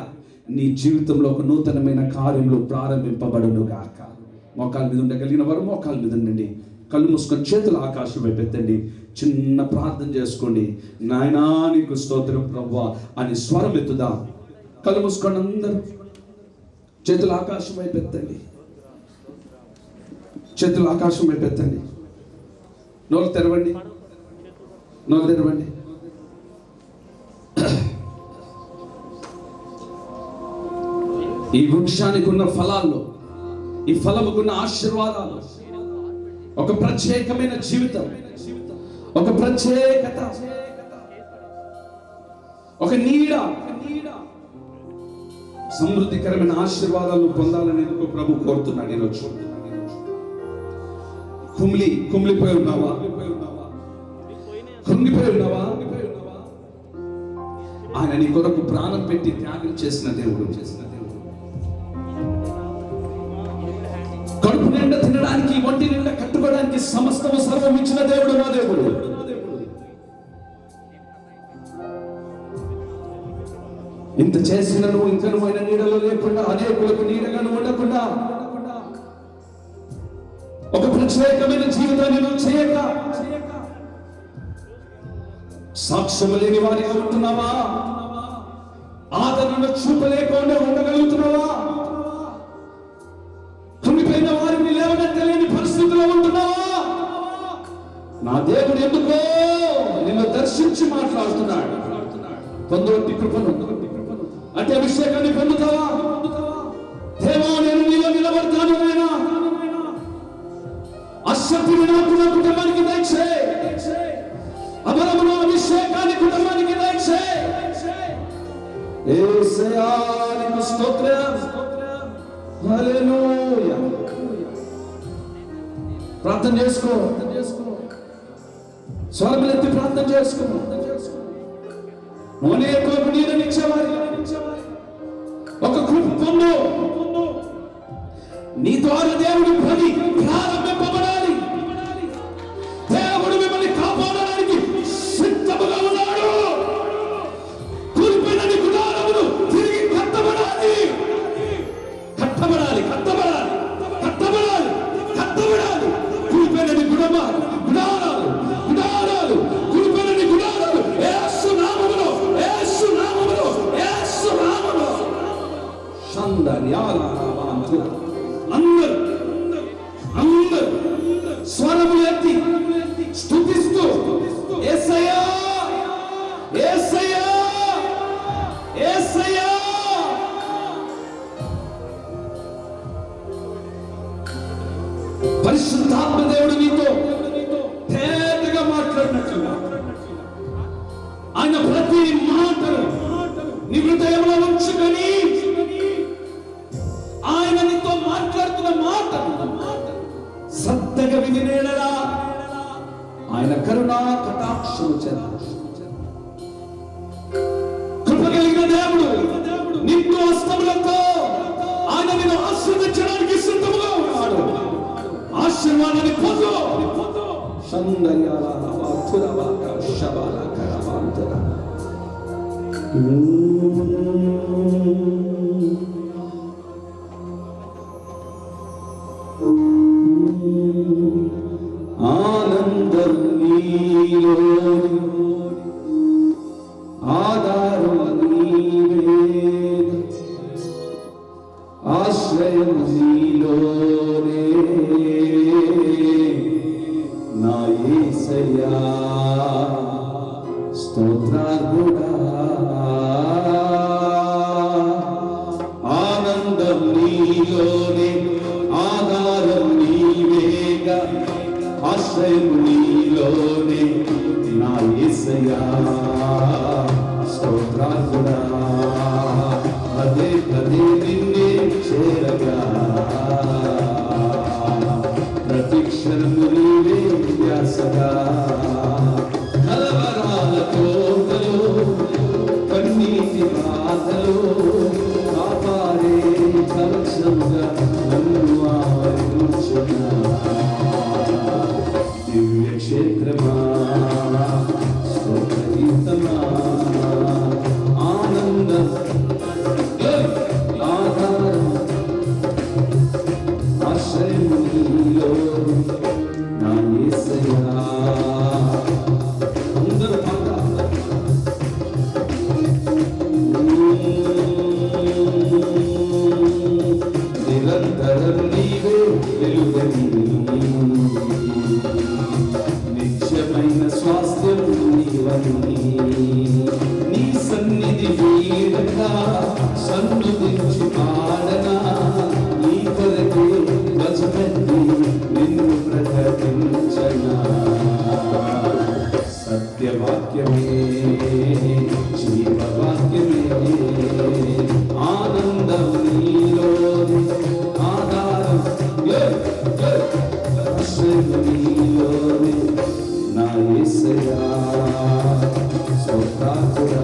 నీ జీవితంలో ఒక నూతనమైన కార్యములు ప్రారంభింపబడునుగాక. మోకాల మీద ఉండగలిగిన వారు మోకాల మీద ఉండండి. కళ్ళు మూసుకొని చేతులు ఆకాశం వైపు ఎత్తండి. చిన్న ప్రార్థన చేసుకోండి. నాయనా నీకు స్తోత్రం ప్రభువా అని స్వరం ఎత్తుదా. కళ్ళు మూసుకొని అందరూ చేతులు ఆకాశం వైపు ఎత్తండి. చేతులు ఆకాశం వైపు ఎత్తండి. నోరు తెరవండి, నోరు తెరవండి. ఈ వృక్షానికి ఉన్న ఫలాల్లో, ఈ ఫలముకున్న ఆశీర్వాదాలు, ఒక ప్రత్యేకమైన జీవితం, ఒక ప్రత్యేకత, ఒక నీడ, సమృద్ధికరమైన ఆశీర్వాదాలు పొందాలని ఎందుకు ప్రభు కోరుతున్నాడు ఈరోజు. కుమిలిపోయి ఉన్నావా? కృంగిపోయి ఉన్నావా? ఆయన నీ కొరకు ప్రాణం పెట్టి త్యాగం చేసిన దేవుడు. కడుపు నిండా తినడానికి, ఒంటి నిండా కట్టుకోవడానికి సమస్తము సర్వం ఇచ్చిన దేవుడు నా దేవుడు. ఇంత చేసిన నువ్వు ఇంకా నువ్వు ఆయన నీడలో లేకుండా, అనేకులకు నీడగా నువ్వు ఉండకుండా, ఒక ప్రత్యేకమైన జీవితాన్ని నువ్వు చేయక సాక్ష్యము లేని వారిగా ఉంటున్నావా? ఆదరణ చూపలేకుండా ఉండగలుగుతున్నావా? కుమిపోయిన వారిని లేవనెత్తలేని పరిస్థితిలో ఉంటున్నావా? నా దేవుడు ఎందుకో నిన్ను దర్శించి మాట్లాడుతున్నాడు. పొందొట్టి కృపను, అంటే అభిషేకాన్ని పొందుతావా? దేవా నేను నీలో నిలబడతాను, నాయనా అశక్తిని నాకు నా కుటుంబానికి దయచేయి, అబలమును అభిషేకాన్ని కుటుంబానికి దయచేయి. యేసయ్యా నీకు స్తోత్రం. హల్లెలూయా. ప్రార్థన చేసుకో, స్వరములెత్తి ప్రార్థన చేసుకో. అనేకులకు నీడనిచ్చేవారి, ఒక కృప పొందు ద్వారా దేవుడి పని ప్రారంభింపబడాలి. దేవుడు మిమ్మల్ని కాపాడడానికి సిద్ధముగా ఉన్నాడు. కూలిపోయిన నీ గుడారములు తిరిగి కట్టబడాలి, కట్టబడాలి, కట్టబడాలి, కట్టబడాలి, కట్టబడాలి. కూలిపోయిన నీ గుడారాలు, గుడారాలు, కూలిపోయిన నీ గుడారాలు యేసు నామములో, యేసు నామములో, యేసు నామములో సందర్యాలాంతు అందరూ స్వరములు ఎత్తి స్తుతిస్తూ యేసయ్యా, యేసయ్యా, యేసయ్యా. పరిశుద్ధాత్మ దేవుడు నీతో తేటగా మాట్లాడినట్లుగా ఆయన ప్రతి మాటను నీ హృదయంలో ఉంచుకొని ఆయన నీతో మాట్లాడుతున్న మాట శ్రద్ధగా వినేలా ఆయన కరుణా కటాక్షము చేత కృప కలిగిన దేవుడు నిన్ను హస్తములతో ఆయన నిన్ను ఆశీర్వదించడానికి సిద్ధముగా ఉన్నాడు. ఆశీర్వాదాన్ని పొందు. ఆనందం నీలో, ఆధారం నీవే, ఆశ్రయం నీలోనే నా యేసయ్యా. స్తోత్రార్హుడా, ఆనందం నీలోనే, ఆధారం నీవేగా, ఆశ్రయం నీలోనే నా యేసయ్యా. స్తోత్రార్హుడా, పదే పదే నిన్నే చేరగా, ప్రతి క్షణము నీవే ధ్యాసగా. కలవరాల కోటలో, కన్నీటి బాధలో కాపాడే కవచంగా నన్ను ఆవరించుగా. దివ్య క్షేత్రమా, స్తోత్రగీతమా, ఆనందం ఆధారం, ఆశ్రయం నీలో నా యేసయ్యా. అందరూ నిరంతరం నీవే వెలుగని, నిత్యమైన స్వాస్థ్యం నీవని. నీ సన్నిధి వీడక సన్నుతించి పాడనా, నీ కొరకు గజపెట్టి నిన్ను ప్రకటించనా. సత్యవాక్యమే, జీవవాక్యమే, ఆనందం నీలోనే, ఆధారం ఆశ్రయం నీలోనే నా యేసయ్యా. స్తోత్రార్హుడా,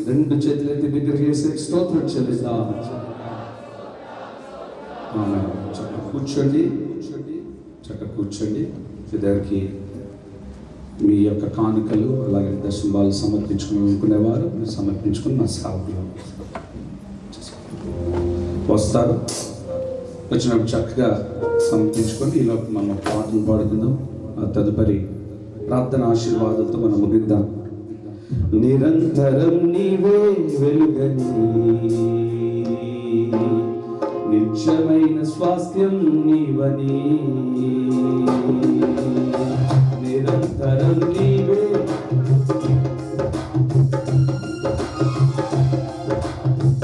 రెండు చేతులైతే దగ్గర చేసే స్తోత్రం చెల్లిస్తా. చక్కగా కూర్చోండి, చక్కగా కూర్చోండి. ఇద్దరికి మీ యొక్క కానుకలు అలాగే దర్శనాలు సమర్పించుకుని అనుకునేవారు మీరు సమర్పించుకుని నా సేవకులు వస్తారు. వచ్చినప్పుడు చక్కగా సమర్పించుకొని ఈలోపు మనం పాటలు పాడుకుందాం. ఆ తదుపరి ప్రార్థన ఆశీర్వాదాలతో మనం ముగిద్దాం. నిరంతరం నీవే వెలుగని, నిత్యమైన స్వాస్థ్యం నీవని. నిరంతరం నీవే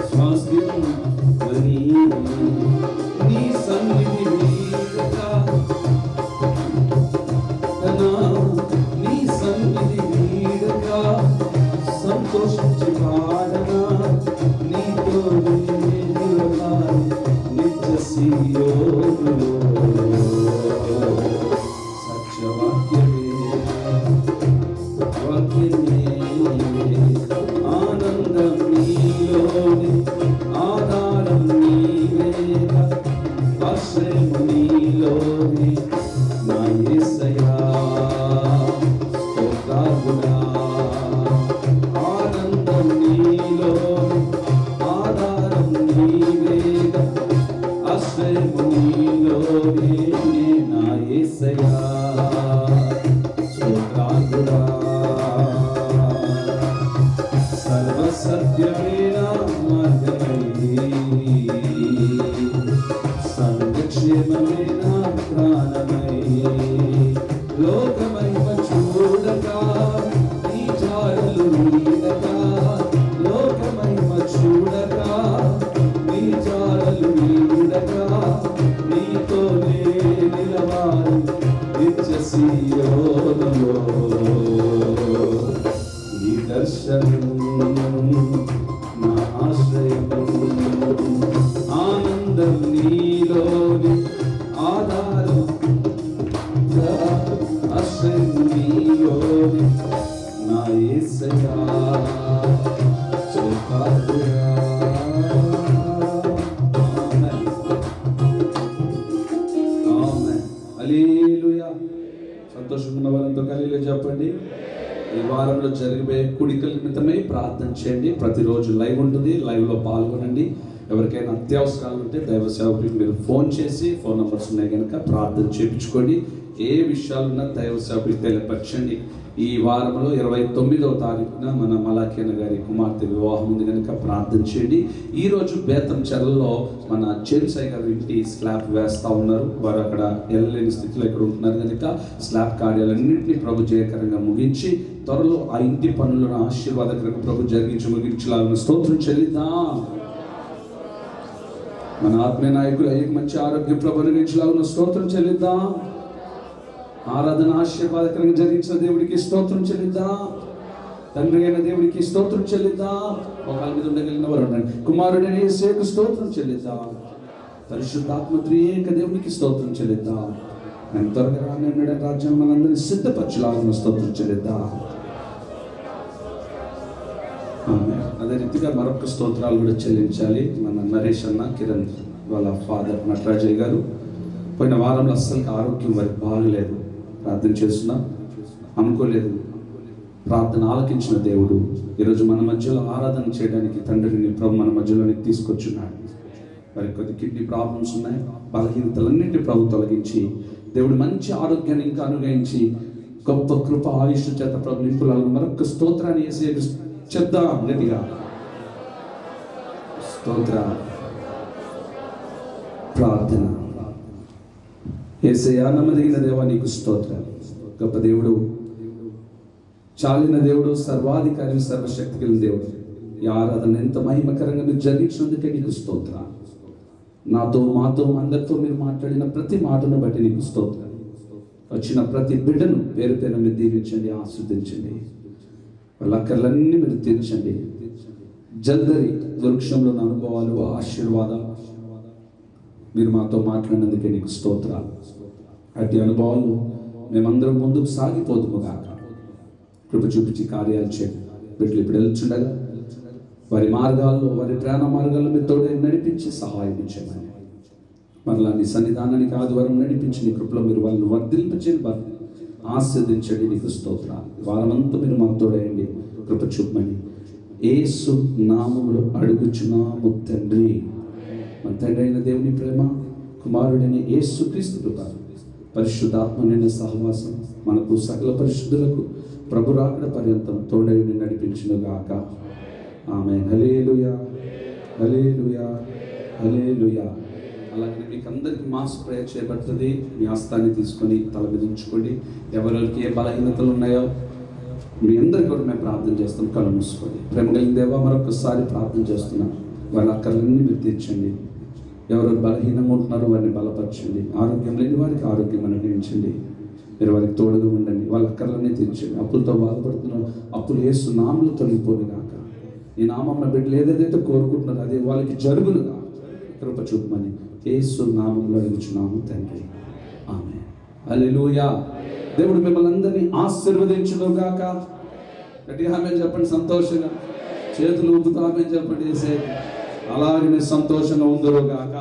స్వాస్థ్యం అని. నీ సన్నిధి వీడక, నీ సన్నిధి వీడక సంతోషించి పాడనా. నీతో ఆనందం నీలోనే, ఆధారం నీవేగా, ఆశ్రయం నీలోనే నా యేసయ్యా. స్తోత్రార్హుడా, ఆనందం నీలోనే, ఆధారం నీవేగా, ఆశ్రయం నీలోనే నా యేసయ్యా. స్తోత్రార్హుడా, సర్వసత్యమైన మార్గమై, సంక్షేమమైన ప్రాణమై, లోకమహిమ చూడక నీ జాడలు వీడక, లోకమహిమ చూడక నీ జాడలు వీడక, నీతోనే నిలవాలి నిత్య సీయోనులో. ఈ దర్శనం నా ఆశ్రయం, ఆనందం నీలోని, ఆధారం ఆశ్రయం నీలోని నా యేసయ్యా. స్తోత్రార్హుడా. ఆమేన్. ఆమేన్. హల్లెలూయా. సంతోషంగా ఉన్న వారంతో హల్లెలూయా చెప్పండి. ఈ వారంలో జరిగే కూడికల నిమిత్తమై ప్రార్థన చేయండి. ప్రతిరోజు లైవ్ ఉంటుంది, లైవ్లో పాల్గొనండి. ఎవరికైనా అత్యవసరాలు ఉంటే దైవ సేవకులకు మీరు ఫోన్ చేసి, ఫోన్ నంబర్స్ ఉన్నాయి కనుక ప్రార్థన చేయించుకోండి. ఏ విషయాలున్నా దైవ సేవకులకు తెలియపరచండి. ఈ వారంలో 29వ తారీఖున మన మలాఖీన గారి కుమార్తె వివాహం ఉంది కనుక ప్రార్థన చేయండి. ఈరోజు బేతంచెర్లలో మన జేమ్స్ అయ్య గారు ఇంటి స్లాబ్ వేస్తూ ఉన్నారు. వారు అక్కడ వెళ్ళలేని స్థితిలో ఇక్కడ ఉంటున్నారు కనుక స్లాబ్ కార్యాలన్నింటినీ ప్రభు జయకరంగా ముగించి త్వరలో ఆ ఇంటి పనులను ఆశీర్వాదకరంగా ప్రభు జరిగించి ముగించాలని స్తోత్రం చెల్లిద్దాం. మన ఆత్మీయ నాయకులు అయ్యకు మంచి ఆరోగ్యం ప్రభు అనుగ్రహించాలని స్తోత్రం చెల్లిద్దాం. ఆరాధన ఆశీర్వాదకరంగా జరిగించిన దేవుడికి స్తోత్రం చెల్లిద్దాం. తండ్రి అయిన దేవుడికి స్తోత్రం చెల్లిద్దాం. ఒకళ్ళ మీద ఉండగలిగిన వారు ఉండండి. కుమారుడైన యేసుకు స్తోత్రం చెల్లిద్దాం. పరిశుద్ధాత్మ త్రియేక దేవునికి స్తోత్రం చెల్లిద్దాం. నేను త్వరగా రానున్న రాజ్యం మనందరినీ సిద్ధపరచులాగా స్తోత్రం చెల్లిద్దాం. అదే రీతిగా మరొక స్తోత్రాలు కూడా చెల్లించాలి. మన నరేష్ అన్న, కిరణ్ వాళ్ళ ఫాదర్ నటరాజయ్య గారు పోయిన వారంలో అస్సలు ఆరోగ్యం వారికి బాగలేదు. ప్రార్థన చేస్తున్నాం, అనుకోలేదు. ప్రార్థన ఆలకించిన దేవుడు ఈరోజు మన మధ్యలో ఆరాధన చేయడానికి తండ్రిని ప్రభు మన మధ్యలోనికి తీసుకొచ్చున్నాడు. వారికి కొద్ది కిడ్నీ ప్రాబ్లమ్స్ ఉన్నాయి. బలహీనతలన్నింటి ప్రభు తొలగించి దేవుడు మంచి ఆరోగ్యాన్ని ఇంకా అనుగ్రహించి గొప్ప కృప ఆయుష్ చేత ప్రభు నింపులను మరొక స్తోత్రాన్ని వేసి చెప్దాం గట్టిగా. స్తోత్ర ప్రార్థన. యేసయ్యా నమ్మదగిన దేవా నీకు స్తోత్రాలు. గొప్ప దేవుడు, చాలిన దేవుడు, సర్వాధికారి, సర్వశక్తి కలిగిన దేవుడు. ఈ ఆరాధన ఎంత మహిమకరంగా మీరు జరిగించినందుకే నీకు స్తోత్రాలు. నాతో, మాతో, అందరితో మీరు మాట్లాడిన ప్రతి మాటను బట్టి నీకు స్తోత్రాలు. వచ్చిన ప్రతి బిడ్డను పేరు పేరు మీరు దీవించండి, ఆస్వాదించండి. వాళ్ళ అక్కర్లన్నీ మీరు తీర్చండి. జల్దరి వృక్షంలోని అనుభవాలు, ఆశీర్వాదాలు మీరు మాతో మాట్లాడినందుకే నీకు స్తోత్రాలు. అట్టి అనుభవాలు మేమందరం ముందుకు సాగిపోదుము గాక. కృప చూపించి కార్యాలు చేయండి. బిడ్డలు ఇప్పుడు వెళ్తుండగా వారి మార్గాల్లో, వారి ప్రయాణ మార్గాల్లో మీరు తోడే నడిపించి సహాయం ఇచ్చేయమని, మరలా నీ సన్నిధానానికి ఆదివారం నడిపించి నీ కృపలో మీరు వాళ్ళని వర్ధిల్పించండి, ఆస్వాదించండి. నీకు స్తోత్రాలు. వారమంతా మీరు మాకు తోడేయండి, కృప చూపమని యేసు నామములో అడుగుచున్నాము తండ్రి. మన తండ్రి అయిన దేవుని ప్రేమ, కుమారుడైన యేసుక్రీస్తు కృప, పరిశుద్ధాత్మ నిండిన సహవాసం మనకు సకల పరిశుద్ధులకు ప్రభు రాకడ పర్యంతం తోడైని నడిపించును గాక. ఆమేన్. హల్లెలూయా, హల్లెలూయా, హల్లెలూయా. అలాగే మీకు అందరికీ మాస్ ప్రేయర్ చేయబడుతుంది. మీ హస్తాన్ని తీసుకొని తల మీద ఉంచుకోండి. ఎవరెవరికి ఏ బలహీనతలు ఉన్నాయో మీ అందరికీ కూడా మేము ప్రార్థన చేస్తాం. కళ్ళు మూసుకోండి. ప్రేమ కలిగిన దేవా, మరొకసారి ప్రార్థన చేస్తున్నాం. వాళ్ళ అక్కర్లన్నీ మీరు తీర్చండి. ఎవరెవరు బలహీనంగా ఉంటున్నారో వారిని బలపరచండి. ఆరోగ్యం లేని వారికి ఆరోగ్యం అనుగ్రహించండి. మీరు వారికి తోడుగా ఉండండి. వాళ్ళ అక్కర్లన్నీ తీర్చండి. అప్పులతో బాధపడుతున్నారు, అప్పులు యేసు నామములో తొలగిపోను గాక. ఈ నామమున బిడ్డలు ఏదైతే కోరుకుంటున్నారో అదే వాళ్ళకి జరుగునుగా. కృప చూపమని యేసు నామములో అడుగుచున్నాము తండ్రి. ఆమేన్. హల్లెలూయా. దేవుడు మిమ్మల్ని అందరినీ ఆశీర్వదించును గాక. గట్టిగా ఆమె చెప్పండి, సంతోషంగా చేతులు ఊపుతూ ఆమె చెప్పండి. వేసే అలాగే సంతోషంగా ఉందరుగాక.